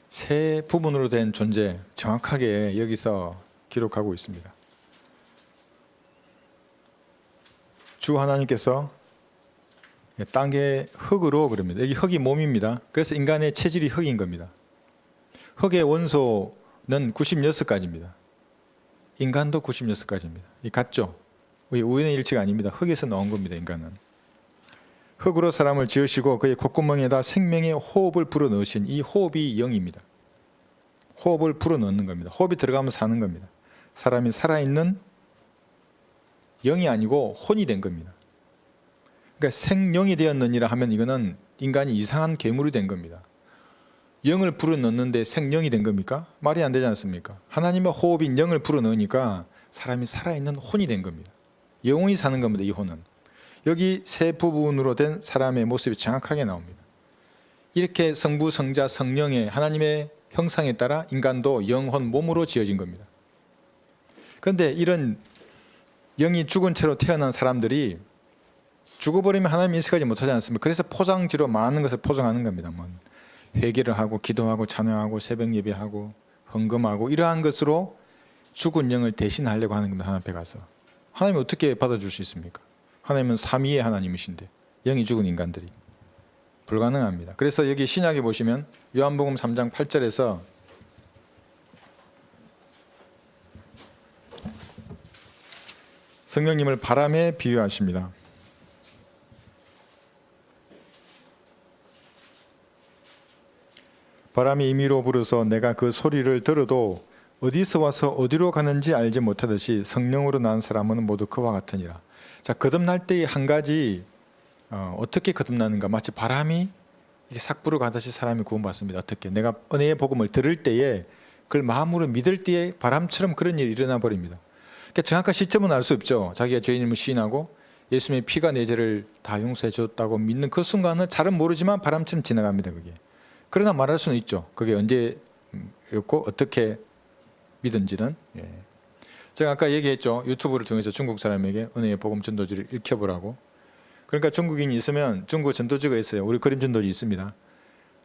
Speaker 1: 세 부분으로 된 존재 정확하게 여기서 기록하고 있습니다. 주 하나님께서 땅의 흙으로, 그럽니다. 여기 흙이 몸입니다. 그래서 인간의 체질이 흙인 겁니다. 흙의 원소는 96가지입니다. 인간도 96가지입니다. 이 같죠? 우연의 일치가 아닙니다. 흙에서 나온 겁니다. 인간은. 흙으로 사람을 지으시고 그의 콧구멍에다 생명의 호흡을 불어넣으신, 이 호흡이 영입니다. 호흡을 불어넣는 겁니다. 호흡이 들어가면 사는 겁니다. 사람이 살아있는 영이 아니고 혼이 된 겁니다. 그러니까 생령이 되었느니라 하면 이거는 인간이 이상한 괴물이 된 겁니다. 영을 불어넣는데 생령이 된 겁니까? 말이 안 되지 않습니까? 하나님의 호흡인 영을 불어넣으니까 사람이 살아있는 혼이 된 겁니다. 영혼이 사는 겁니다. 이 혼은. 여기 세 부분으로 된 사람의 모습이 정확하게 나옵니다. 이렇게 성부, 성자, 성령의 하나님의 형상에 따라 인간도 영혼, 몸으로 지어진 겁니다. 그런데 이런 영이 죽은 채로 태어난 사람들이 죽어버리면 하나님 인식하지 못하지 않습니까? 그래서 포장지로 많은 것을 포장하는 겁니다. 뭐 회개를 하고 기도하고 찬양하고 새벽 예배하고 헌금하고 이러한 것으로 죽은 영을 대신하려고 하는 겁니다. 하나님 앞에 가서. 하나님이 어떻게 받아줄 수 있습니까? 하나님은 삼위의 하나님이신데 영이 죽은 인간들이. 불가능합니다. 그래서 여기 신약에 보시면 요한복음 3장 8절에서 성령님을 바람에 비유하십니다. 바람이 임의로 불어서 내가 그 소리를 들어도 어디서 와서 어디로 가는지 알지 못하듯이 성령으로 난 사람은 모두 그와 같으니라. 자, 거듭날 때의 한 가지 어떻게 거듭나는가? 마치 바람이 이렇게 싹 불어가듯이 사람이 구원받습니다. 어떻게? 내가 은혜의 복음을 들을 때에 그걸 마음으로 믿을 때에 바람처럼 그런 일이 일어나 버립니다. 그러니까 정확한 시점은 알 수 없죠. 자기가 죄인임을 시인하고 예수님의 피가 내 죄를 다 용서해 줬다고 믿는 그 순간은 잘은 모르지만 바람처럼 지나갑니다. 그게. 그러나 말할 수는 있죠. 그게 언제였고 어떻게 믿은지는. 제가 아까 얘기했죠. 유튜브를 통해서 중국 사람에게 은혜의 복음 전도지를 읽혀보라고. 그러니까 중국인이 있으면 중국 전도지가 있어요. 우리 그림 전도지 있습니다.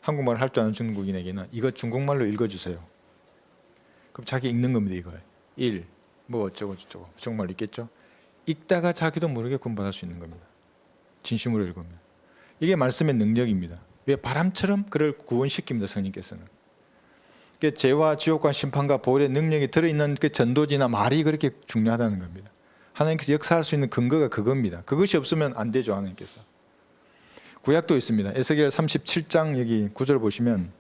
Speaker 1: 한국말을 할 줄 아는 중국인에게는 이거 중국말로 읽어주세요. 그럼 자기 읽는 겁니다. 이걸. 뭐 어쩌고 저쩌고 정말 읽겠죠. 읽다가 자기도 모르게 구원받을 수 있는 겁니다. 진심으로 읽으면. 이게 말씀의 능력입니다. 왜 바람처럼 그를 구원시킵니다. 성령께서는. 죄와 지옥과 심판과 보혈의 능력이 들어있는 그 전도지나 말이 그렇게 중요하다는 겁니다. 하나님께서 역사할 수 있는 근거가 그겁니다. 그것이 없으면 안 되죠. 하나님께서. 구약도 있습니다. 에스겔 37장 여기 9절 보시면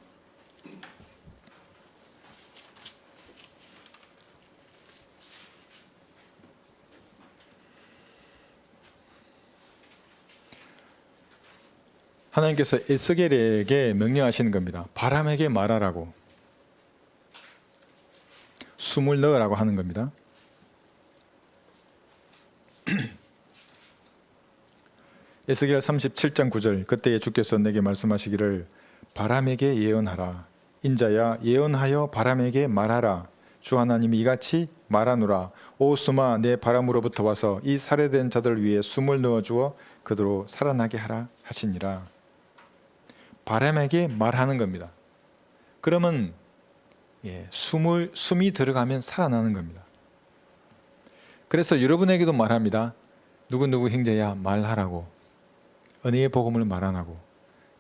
Speaker 1: 하나님께서 에스겔에게 명령하시는 겁니다. 바람에게 말하라고, 숨을 넣으라고 하는 겁니다. 에스겔 37장 9절, 그때에 주께서 내게 말씀하시기를 바람에게 예언하라. 인자야, 예언하여 바람에게 말하라. 주 하나님이 이같이 말하노라. 오 숨아, 내 바람으로부터 와서 이 살해된 자들 위에 숨을 넣어주어 그대로 살아나게 하라 하시니라. 바람에게 말하는 겁니다. 그러면 숨이 들어가면 살아나는 겁니다. 그래서 여러분에게도 말합니다. 누구누구 형제야, 말하라고. 은혜의 복음을 말 안 하고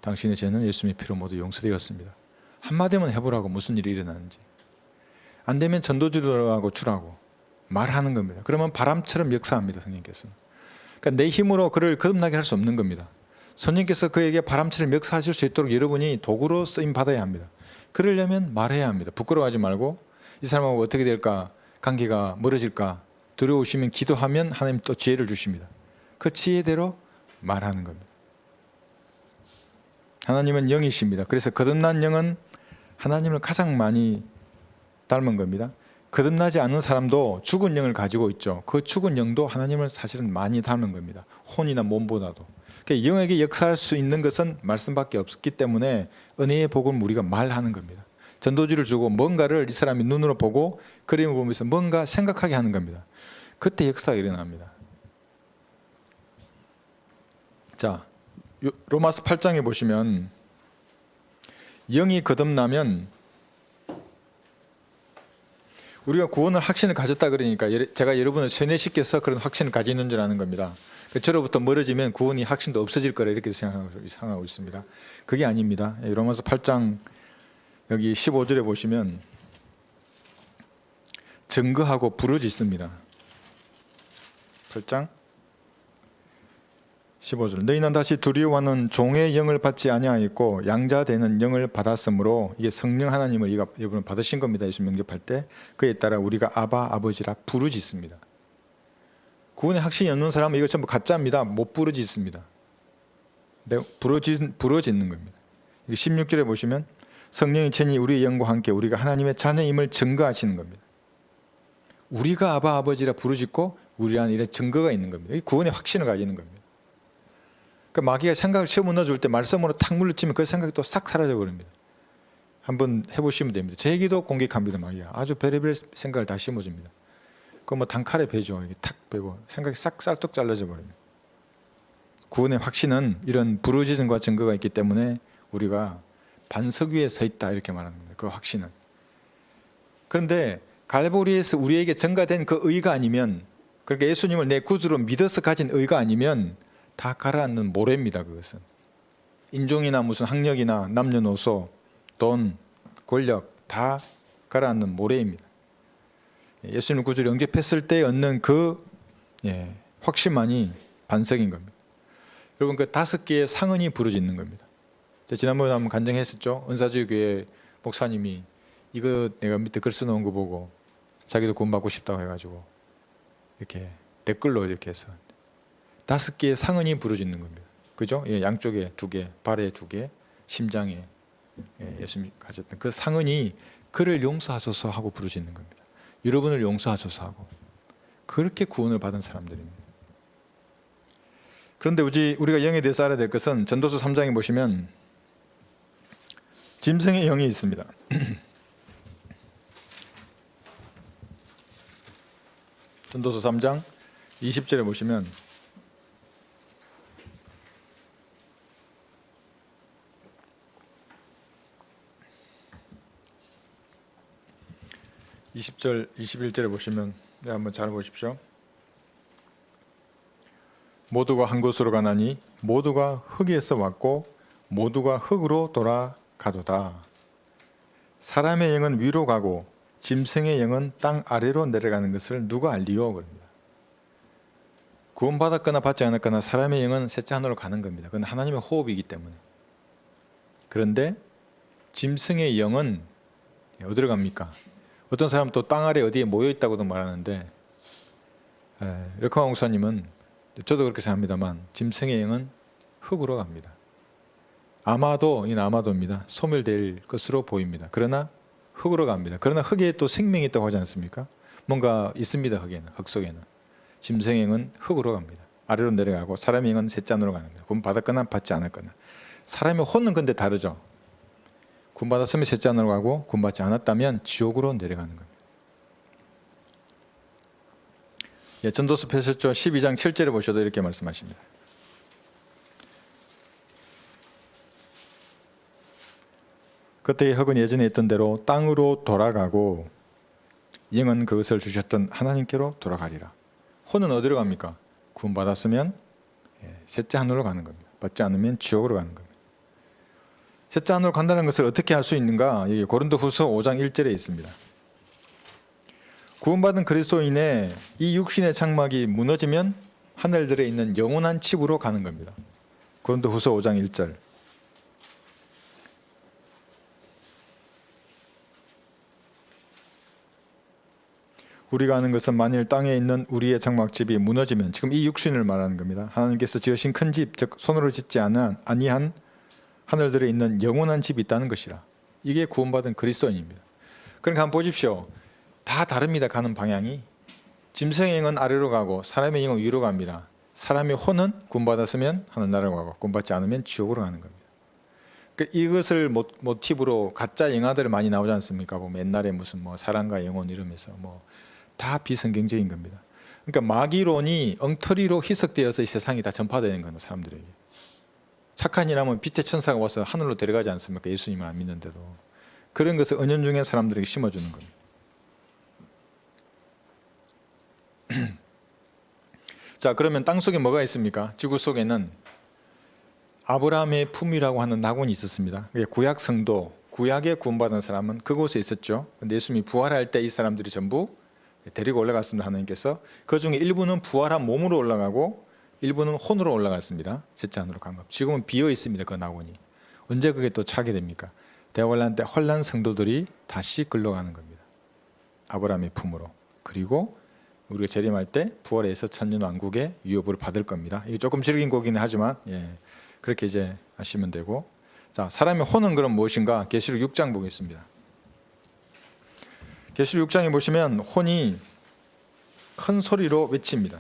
Speaker 1: 당신의 죄는 예수님의 피로 모두 용서되었습니다. 한마디만 해보라고, 무슨 일이 일어나는지. 안 되면 전도주라고 주라고 말하는 겁니다. 그러면 바람처럼 역사합니다. 성령께서는. 그러니까 내 힘으로 그를 거듭나게 할 수 없는 겁니다. 성령께서 그에게 바람처럼 역사하실 수 있도록 여러분이 도구로 쓰임 받아야 합니다. 그러려면 말해야 합니다. 부끄러워하지 말고, 이 사람하고 어떻게 될까, 관계가 멀어질까 두려우시면 기도하면 하나님 또 지혜를 주십니다. 그 지혜대로 말하는 겁니다. 하나님은 영이십니다. 그래서 거듭난 영은 하나님을 가장 많이 닮은 겁니다. 거듭나지 않은 사람도 죽은 영을 가지고 있죠. 그 죽은 영도 하나님을 사실은 많이 닮은 겁니다. 혼이나 몸보다도. 그러니까 영에게 역사할 수 있는 것은 말씀밖에 없기 때문에 은혜의 복음을 우리가 말하는 겁니다. 전도지를 주고 뭔가를 이 사람이 눈으로 보고 그림을 보면서 뭔가 생각하게 하는 겁니다. 그때 역사가 일어납니다. 자, 로마서 8장에 보시면 영이 거듭나면 우리가 구원을 확신을 가졌다 그러니까 제가 여러분을 세뇌시켜서 그런 확신을 가지는 줄 아는 겁니다. 저로부터 멀어지면 구원이 확신도 없어질 거라 이렇게 생각하고 있습니다. 그게 아닙니다. 로마서 8장 여기 15절에 보시면 증거하고 부르짖습니다. 8장 15절, 너희는 다시 두려워하는 종의 영을 받지 아니하였고 양자 되는 영을 받았으므로, 이게 성령 하나님을 여러분 받으신 겁니다. 예수 영접할 때 그에 따라 우리가 아바 아버지라 부르짖습니다. 구원의 확신이 없는 사람은 이거 전부 가짜입니다. 못 부르짖습니다. 부르짖는 겁니다. 16절에 보시면 성령이 친히 우리의 영과 함께 우리가 하나님의 자녀임을 증거하시는 겁니다. 우리가 아바 아버지라 부르짖고 우리라는 이런 증거가 있는 겁니다. 이 구원의 확신을 가지는 겁니다. 그러니까 마귀가 생각을 심어넣어줄 때 말씀으로 탁 물리치면 그 생각이 또 싹 사라져 버립니다. 한번 해보시면 됩니다. 제 얘기도 공격합니다. 마귀가 아주 별의별 생각을 다 심어줍니다. 그거 뭐 단칼에 베죠. 이렇게 탁 베고 생각이 싹 쌀떡 잘라져 버립니다. 구원의 확신은 이런 부르짖음과 증거가 있기 때문에 우리가 반석 위에 서 있다 이렇게 말하는 겁니다. 그 확신은. 그런데 갈보리에서 우리에게 증가된 그 의가 아니면, 그러니까 예수님을 내 구주로 믿어서 가진 의가 아니면 다 가라앉는 모래입니다. 그것은 인종이나 무슨 학력이나 남녀노소, 돈, 권력 다 가라앉는 모래입니다. 예수님 구주를 영접했을 때 얻는 그 확신만이 반석인 겁니다. 여러분, 그 5개의 상흔이 부르짖는 겁니다. 지난번에 한번 간증했었죠. 은사주의 교회 목사님이 이거 내가 밑에 글 써놓은 거 보고 자기도 구원받고 싶다고 해가지고 이렇게 댓글로 이렇게 해서 5개의 상흔이 부르짖는 겁니다. 그죠? 양쪽에 2개, 발에 2개, 심장에 예수님이 가졌던 그 상흔이 그를 용서하소서 하고 부르짖는 겁니다. 여러분을 용서하소서 하고. 그렇게 구원을 받은 사람들입니다. 그런데 우리가 영에 대해서 알아야 될 것은 전도서 3장에 보시면 짐승의 영이 있습니다. 전도서 3장 20절에 보시면 (20절) 21절에 보시면 한번 잘 보십시오. 모두가 한 곳으로 가나니 모두가 흙에서 왔고 모두가 흙으로 돌아가도다. 사람의 영은 위로 가고 짐승의 영은 땅 아래로 내려가는 것을 누가 알리요? 그럽니다. 구원받았거나 받지 않았거나 사람의 영은 셋째 하늘로 가는 겁니다. 그건 하나님의 호흡이기 때문에. 그런데 짐승의 영은 어디로 갑니까? 어떤 사람은 또 땅 아래 어디에 모여 있다고도 말하는데, 르카와 목사님은 저도 그렇게 생각합니다만 짐승의 영은 흙으로 갑니다. 아마도 이는 아마도입니다. 소멸될 것으로 보입니다. 그러나 흙으로 갑니다. 그러나 흙에 또 생명이 있다고 하지 않습니까? 뭔가 있습니다. 흙에는, 흙 속에는. 짐승의 영은 흙으로 갑니다. 아래로 내려가고 사람의 영은 셋째 안으로 가는 거예요. 구원 받았거나 받지 않았거나. 사람의 혼은 근데 다르죠. 구원 받았으면 셋째 안으로 가고 구원 받지 않았다면 지옥으로 내려가는 겁니다. 예, 전도서 펴셨죠? 12장 7절에 보셔도 이렇게 말씀하십니다. 그때의 흙은 예전에 있던 대로 땅으로 돌아가고 영은 그것을 주셨던 하나님께로 돌아가리라. 혼은 어디로 갑니까? 구원 받았으면 셋째 하늘로 가는 겁니다. 받지 않으면 지옥으로 가는 겁니다. 셋째 하늘로 간다는 것을 어떻게 할 수 있는가? 여기 고린도후서 5장 1절에 있습니다. 구원받은 그리스도인의 이 육신의 장막이 무너지면 하늘들에 있는 영원한 집으로 가는 겁니다. 고린도후서 5장 1절. 우리가 아는 것은 만일 땅에 있는 우리의 장막집이 무너지면, 지금 이 육신을 말하는 겁니다. 하나님께서 지으신 큰 집, 즉 손으로 짓지 아니한 하늘들에 있는 영원한 집이 있다는 것이라. 이게 구원받은 그리스도인입니다. 그러니까 한번 보십시오. 다 다릅니다. 가는 방향이. 짐승의 영은 아래로 가고 사람의 영은 위로 갑니다. 사람의 혼은 구원받았으면 하늘나라로 가고 구원받지 않으면 지옥으로 가는 겁니다. 그러니까 이것을 모티브로 가짜 영화들 많이 나오지 않습니까? 보면 옛날에 무슨 뭐 사랑과 영혼 이러면서 뭐 다 비성경적인 겁니다. 그러니까 마귀론이 엉터리로 희석되어서 이 세상이 다 전파되는 겁니다. 사람들에게. 착한 일 하면 빛의 천사가 와서 하늘로 데려가지 않습니까? 예수님을 안 믿는데도. 그런 것을 은연중에 사람들에게 심어주는 겁니다. 자, 그러면 땅 속에 뭐가 있습니까? 지구 속에는 아브라함의 품이라고 하는 낙원이 있었습니다. 구약 성도, 구약에 구원받은 사람은 그곳에 있었죠. 근데 예수님이 부활할 때 이 사람들이 전부 데리고 올라갔습니다. 하나님께서. 그 중에 일부는 부활한 몸으로 올라가고 일부는 혼으로 올라갔습니다. 셋째 하늘로 간 것. 지금은 비어 있습니다. 그 낙원이. 언제 그게 또 차게 됩니까? 대환란 때 혼란 성도들이 다시 끌려가는 겁니다. 아브라함의 품으로. 그리고 우리가 재림할 때 부활해서 천년왕국의 유업을 받을 겁니다. 이게 조금 질긴 거기는 하지만 그렇게 이제 하시면 되고. 자, 사람의 혼은 그럼 무엇인가? 계시록 6장 보겠습니다. 계시록 6장에 보시면 혼이 큰 소리로 외칩니다.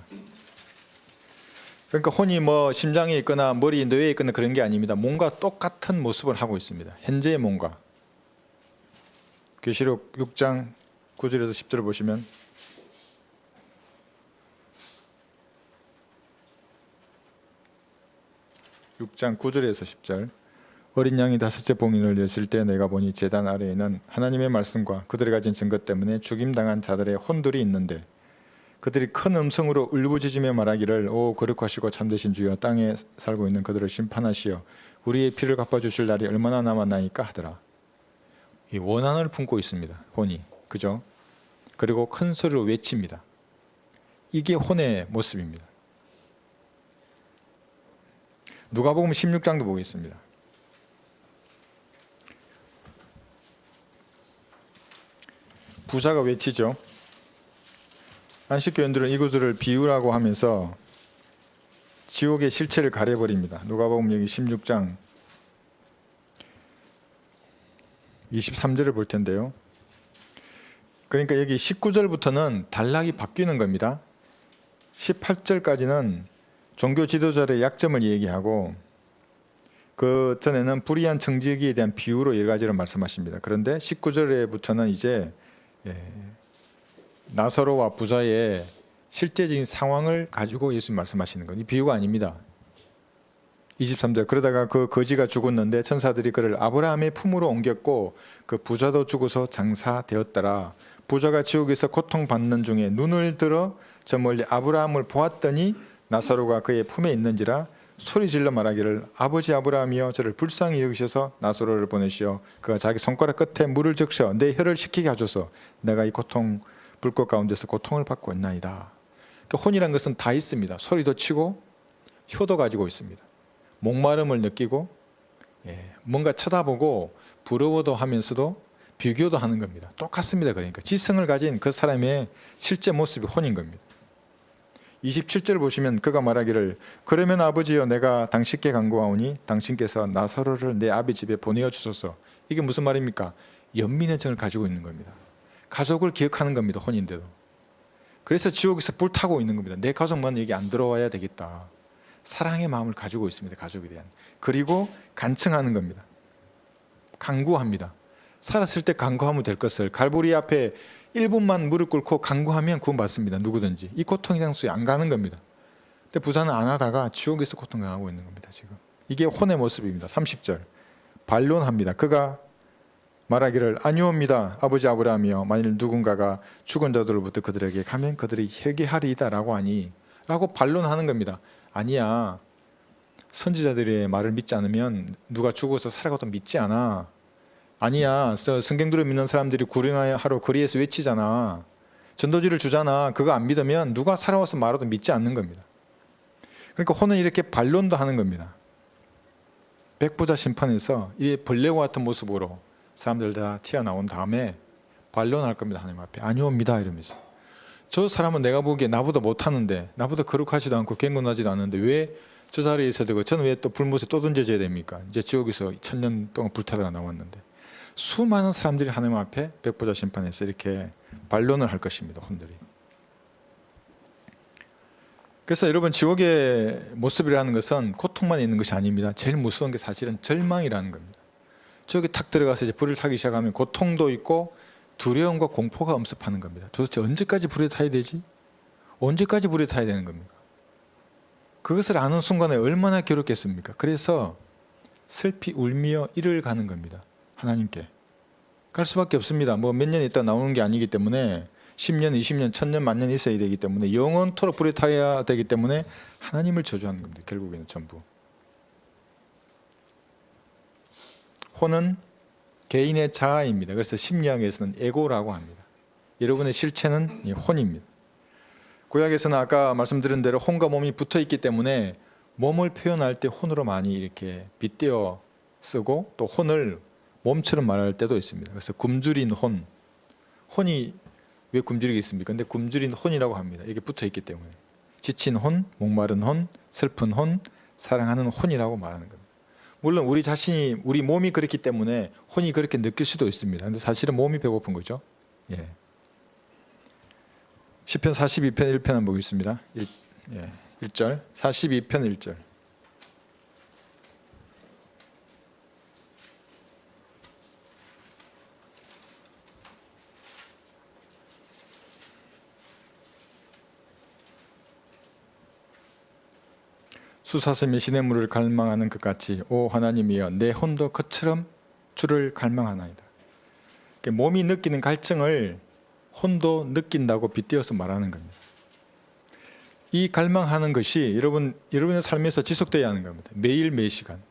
Speaker 1: 그러니까 혼이 뭐 심장에 있거나 머리 뇌에 있거나 그런 게 아닙니다. 뭔가 똑같은 모습을 하고 있습니다. 현재의 뭔가. 계시록 6장 9절에서 10절을 보시면 (6장 9절에서 10절) 어린 양이 다섯째 봉인을 였을 때 내가 보니 제단 아래에는 하나님의 말씀과 그들이 가진 증거 때문에 죽임당한 자들의 혼들이 있는데 그들이 큰 음성으로 울부짖으며 말하기를 오 거룩하시고 참되신 주여 땅에 살고 있는 그들을 심판하시어 우리의 피를 갚아주실 날이 얼마나 남았나이까 하더라. 이 원한을 품고 있습니다. 혼이. 그죠? 그리고 큰 소리로 외칩니다. 이게 혼의 모습입니다. 누가복음 16장도 보겠습니다. 부자가 외치죠. 안식교인들은 이 구슬을 비유라고 하면서 지옥의 실체를 가려버립니다. 누가복음 여기 16장 23절을 볼 텐데요. 그러니까 여기 19절부터는 단락이 바뀌는 겁니다. 18절까지는 종교 지도자의 약점을 얘기하고 그 전에는 불의한 청지기에 대한 비유로 여러 가지를 말씀하십니다. 그런데 19절에부터는 이제 나사로와 부자의 실제적인 상황을 가지고 예수님 말씀하시는 건 이 비유가 아닙니다. 23절 그러다가 그 거지가 죽었는데 천사들이 그를 아브라함의 품으로 옮겼고 그 부자도 죽어서 장사되었더라. 부자가 지옥에서 고통받는 중에 눈을 들어 저 멀리 아브라함을 보았더니 나사로가 그의 품에 있는지라 소리질러 말하기를 아버지 아브라함이여 저를 불쌍히 여기셔서 나사로를 보내시어 그가 자기 손가락 끝에 물을 적셔 내 혀를 식히게 하소서 내가 이 고통 불꽃 가운데서 고통을 받고 있나이다. 그러니까 혼이란 것은 다 있습니다. 소리도 치고 혀도 가지고 있습니다. 목마름을 느끼고 뭔가 쳐다보고 부러워도 하면서도 비교도 하는 겁니다. 똑같습니다. 그러니까 지성을 가진 그 사람의 실제 모습이 혼인 겁니다. 27절 보시면 그가 말하기를 그러면 아버지여 내가 당신께 간구하오니 당신께서 나사로를 내 아비 집에 보내어 주소서. 이게 무슨 말입니까? 연민의 정을 가지고 있는 겁니다. 가족을 기억하는 겁니다. 혼인데도. 그래서 지옥에서 불타고 있는 겁니다. 내 가족만 여기 안 들어와야 되겠다. 사랑의 마음을 가지고 있습니다. 가족에 대한. 그리고 간청하는 겁니다. 간구합니다. 살았을 때 간구하면 될 것을 갈보리 앞에 1분만 무릎 꿇고 간구하면 구원받습니다. 누구든지. 이 고통의 장소에 안 가는 겁니다. 근데 부산은 안 하다가 지옥에서 고통당하고 있는 겁니다. 지금. 이게 혼의 모습입니다. 30절. 반론합니다. 그가 말하기를 아니옵니다. 아버지 아브라함이여 만일 누군가가 죽은 자들로부터 그들에게 가면 그들이 회개하리이다 라고 하니 라고 반론하는 겁니다. 아니야. 선지자들의 말을 믿지 않으면 누가 죽어서 살아가도 믿지 않아. 아니야. 성경들을 믿는 사람들이 구령하러 거리에서 외치잖아. 전도지를 주잖아. 그거 안 믿으면 누가 살아와서 말해도 믿지 않는 겁니다. 그러니까 혼은 이렇게 반론도 하는 겁니다. 백부자 심판에서 이 벌레와 같은 모습으로 사람들 다 튀어나온 다음에 반론할 겁니다. 하나님 앞에. 아니옵니다. 이러면서. 저 사람은 내가 보기에 나보다 못하는데 나보다 거룩하지도 않고 경건하지도 않은데 왜 저 자리에 있어야 되고 저는 왜 또 불못에 또 던져져야 됩니까? 이제 지옥에서 1000년 동안 불타다가 나왔는데 수많은 사람들이 하나님 앞에 백보자 심판에서 이렇게 반론을 할 것입니다. 혼들이. 그래서 여러분 지옥의 모습이라는 것은 고통만 있는 것이 아닙니다. 제일 무서운 게 사실은 절망이라는 겁니다. 지옥에 탁 들어가서 이제 불을 타기 시작하면 고통도 있고 두려움과 공포가 엄습하는 겁니다. 도대체 언제까지 불에 타야 되지? 언제까지 불에 타야 되는 겁니까? 그것을 아는 순간에 얼마나 괴롭겠습니까? 그래서 슬피 울며 이를 가는 겁니다. 하나님께. 갈 수밖에 없습니다. 뭐 몇 년 있다 나오는 게 아니기 때문에 10년, 20년, 1000년, 만년 있어야 되기 때문에 영원토록 불에 타야 되기 때문에 하나님을 저주하는 겁니다. 결국에는 전부. 혼은 개인의 자아입니다. 그래서 심리학에서는 에고라고 합니다. 여러분의 실체는 혼입니다. 구약에서는 아까 말씀드린 대로 혼과 몸이 붙어 있기 때문에 몸을 표현할 때 혼으로 많이 이렇게 빗대어 쓰고 또 혼을 몸처럼 말할 때도 있습니다. 그래서 굶주린 혼. 혼이 왜 굶주리겠습니까? 근데 굶주린 혼이라고 합니다. 이게 붙어 있기 때문에. 지친 혼, 목마른 혼, 슬픈 혼, 사랑하는 혼이라고 말하는 겁니다. 물론 우리 자신이 우리 몸이 그렇기 때문에 혼이 그렇게 느낄 수도 있습니다. 근데 사실은 몸이 배고픈 거죠. 예. 시편 42편 1편 한번 보겠습니다. 1절 42편 1절 수사스미 시냇물을 갈망하는 것 같이 오 하나님이여 내 혼도 그처럼 주를 갈망하나이다. 몸이 느끼는 갈증을 혼도 느낀다고 빗대어서 말하는 겁니다. 이 갈망하는 것이 여러분의 삶에서 지속되어야 하는 겁니다. 매일 매 시간.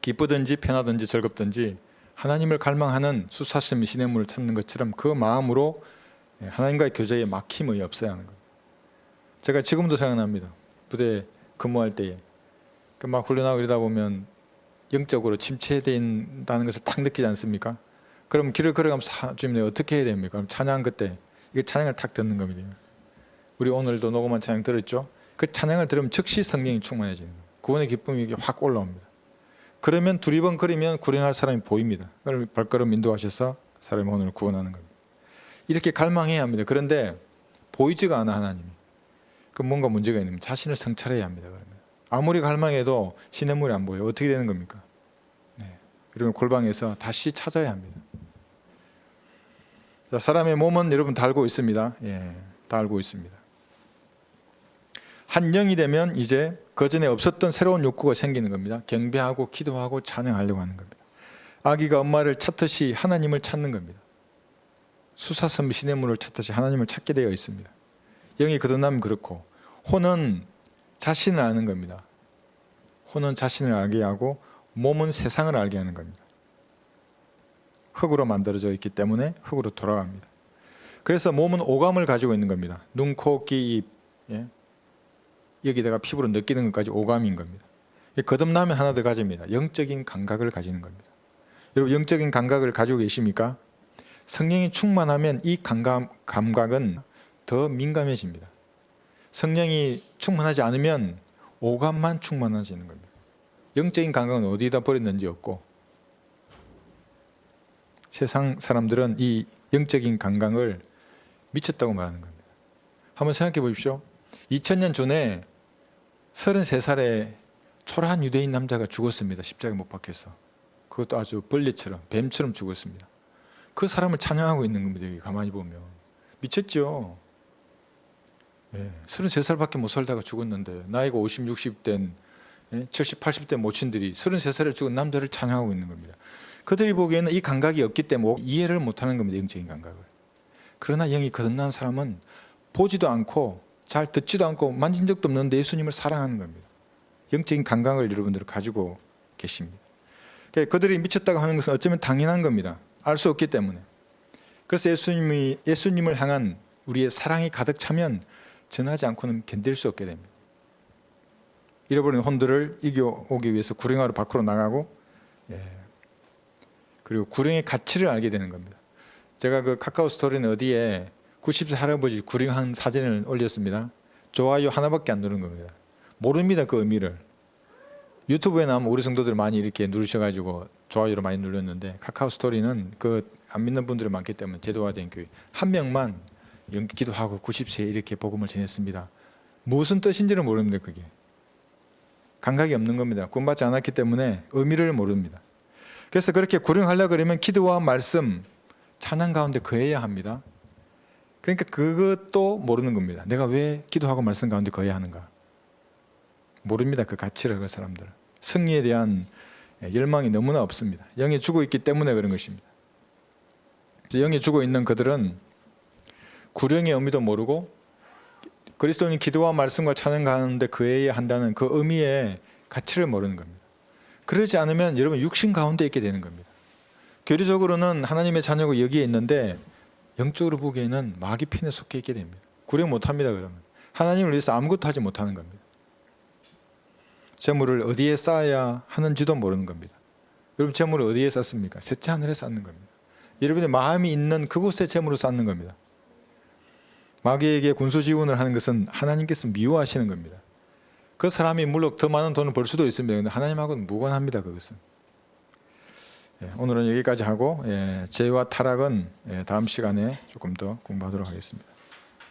Speaker 1: 기쁘든지 편하든지 즐겁든지 하나님을 갈망하는 수사스미 시냇물을 찾는 것처럼 그 마음으로 하나님과의 교제에 막힘이 없어야 하는 겁니다. 제가 지금도 생각납니다. 부대에 근무할 때에 막 훈련하고 이러다 보면 영적으로 침체된다는 것을 탁 느끼지 않습니까? 그럼 길을 걸어가면서 주님 어떻게 해야 됩니까? 그럼 찬양 그때 이게 찬양을 탁 듣는 겁니다. 우리 오늘도 녹음한 찬양 들었죠? 그 찬양을 들으면 즉시 성령이 충만해지는 거예요. 구원의 기쁨이 확 올라옵니다. 그러면 두리번거리면 구령할 사람이 보입니다. 그걸 발걸음 인도하셔서 사람의 혼을 구원하는 겁니다. 이렇게 갈망해야 합니다. 그런데 보이지가 않아 하나님이. 그럼 뭔가 문제가 있는 거예요. 자신을 성찰해야 합니다. 그러면. 아무리 갈망해도 시냇물이 안 보여요. 어떻게 되는 겁니까? 여러분 골방에서 다시 찾아야 합니다. 자, 사람의 몸은 여러분 다 알고 있습니다. 다 알고 있습니다. 한 영이 되면 이제 그전에 없었던 새로운 욕구가 생기는 겁니다. 경배하고 기도하고 찬양하려고 하는 겁니다. 아기가 엄마를 찾듯이 하나님을 찾는 겁니다. 수사섬 시냇물을 찾듯이 하나님을 찾게 되어 있습니다. 영이 거듭나면 그렇고 혼은 자신을 아는 겁니다. 혼은 자신을 알게 하고 몸은 세상을 알게 하는 겁니다. 흙으로 만들어져 있기 때문에 흙으로 돌아갑니다. 그래서 몸은 오감을 가지고 있는 겁니다. 눈, 코, 귀, 입 여기다가 피부로 느끼는 것까지 오감인 겁니다. 거듭나면 하나 더 가집니다. 영적인 감각을 가지는 겁니다. 여러분 영적인 감각을 가지고 계십니까? 성령이 충만하면 이 감각은 더 민감해집니다. 성령이 충만하지 않으면 오감만 충만해지는 겁니다. 영적인 감각은 어디다 버렸는지 없고, 세상 사람들은 이 영적인 감각을 미쳤다고 말하는 겁니다. 한번 생각해 보십시오. 2000년 전에 33살의 초라한 유대인 남자가 죽었습니다. 십자가에 못 박혀서. 그것도 아주 벌레처럼, 뱀처럼 죽었습니다. 그 사람을 찬양하고 있는 겁니다. 여기 가만히 보면. 미쳤죠. 33살밖에 못 살다가 죽었는데 나이가 50, 60된 70, 80대 모친들이 33살에 죽은 남자를 찬양하고 있는 겁니다. 그들이 보기에는 이 감각이 없기 때문에 이해를 못하는 겁니다. 영적인 감각을. 그러나 영이 거듭난 사람은 보지도 않고 잘 듣지도 않고 만진 적도 없는데 예수님을 사랑하는 겁니다. 영적인 감각을 여러분들 가지고 계십니다. 그들이 미쳤다고 하는 것은 어쩌면 당연한 겁니다. 알 수 없기 때문에. 그래서 예수님을 향한 우리의 사랑이 가득 차면 전하지 않고는 견딜 수 없게 됩니다. 잃어버린 혼들을 이겨오기 위해서 구령하러 밖으로 나가고, 그리고 구령의 가치를 알게 되는 겁니다. 제가 그 카카오 스토리는 어디에 90세 할아버지 구령한 사진을 올렸습니다. 좋아요 하나밖에 안 누른 겁니다. 모릅니다, 그 의미를. 유튜브에 나오면 우리 성도들 많이 이렇게 누르셔가지고 좋아요를 많이 눌렀는데, 카카오 스토리는 그 안 믿는 분들이 많기 때문에 제도화된 교회 한 명만 기도하고 90세에 이렇게 복음을 전했습니다. 무슨 뜻인지를 모릅니다. 그게 감각이 없는 겁니다. 구원받지 않았기 때문에 의미를 모릅니다. 그래서 그렇게 구령하려고 그러면 기도와 말씀, 찬양 가운데 거해야 합니다. 그러니까 그것도 모르는 겁니다. 내가 왜 기도하고 말씀 가운데 거해야 하는가 모릅니다. 그 가치를. 그 사람들은 승리에 대한 열망이 너무나 없습니다. 영이 죽어 있기 때문에 그런 것입니다. 영이 죽어 있는 그들은 구령의 의미도 모르고 그리스도인 기도와 말씀과 찬양 가운데 거해야 한다는 그 의미의 가치를 모르는 겁니다. 그러지 않으면 여러분 육신 가운데 있게 되는 겁니다. 교리적으로는 하나님의 자녀고 여기에 있는데 영적으로 보기에는 마귀 핀에 속해 있게 됩니다. 구령 못합니다. 그러면 하나님을 위해서 아무것도 하지 못하는 겁니다. 재물을 어디에 쌓아야 하는지도 모르는 겁니다. 여러분 재물을 어디에 쌓습니까? 셋째 하늘에 쌓는 겁니다. 여러분의 마음이 있는 그곳에 재물을 쌓는 겁니다. 마귀에게 군수 지원을 하는 것은 하나님께서 미워하시는 겁니다. 그 사람이 물론 더 많은 돈을 벌 수도 있습니다. 그런데 하나님하고는 무관합니다. 그것은. 오늘은 여기까지 하고 죄와 타락은 다음 시간에 조금 더 공부하도록 하겠습니다.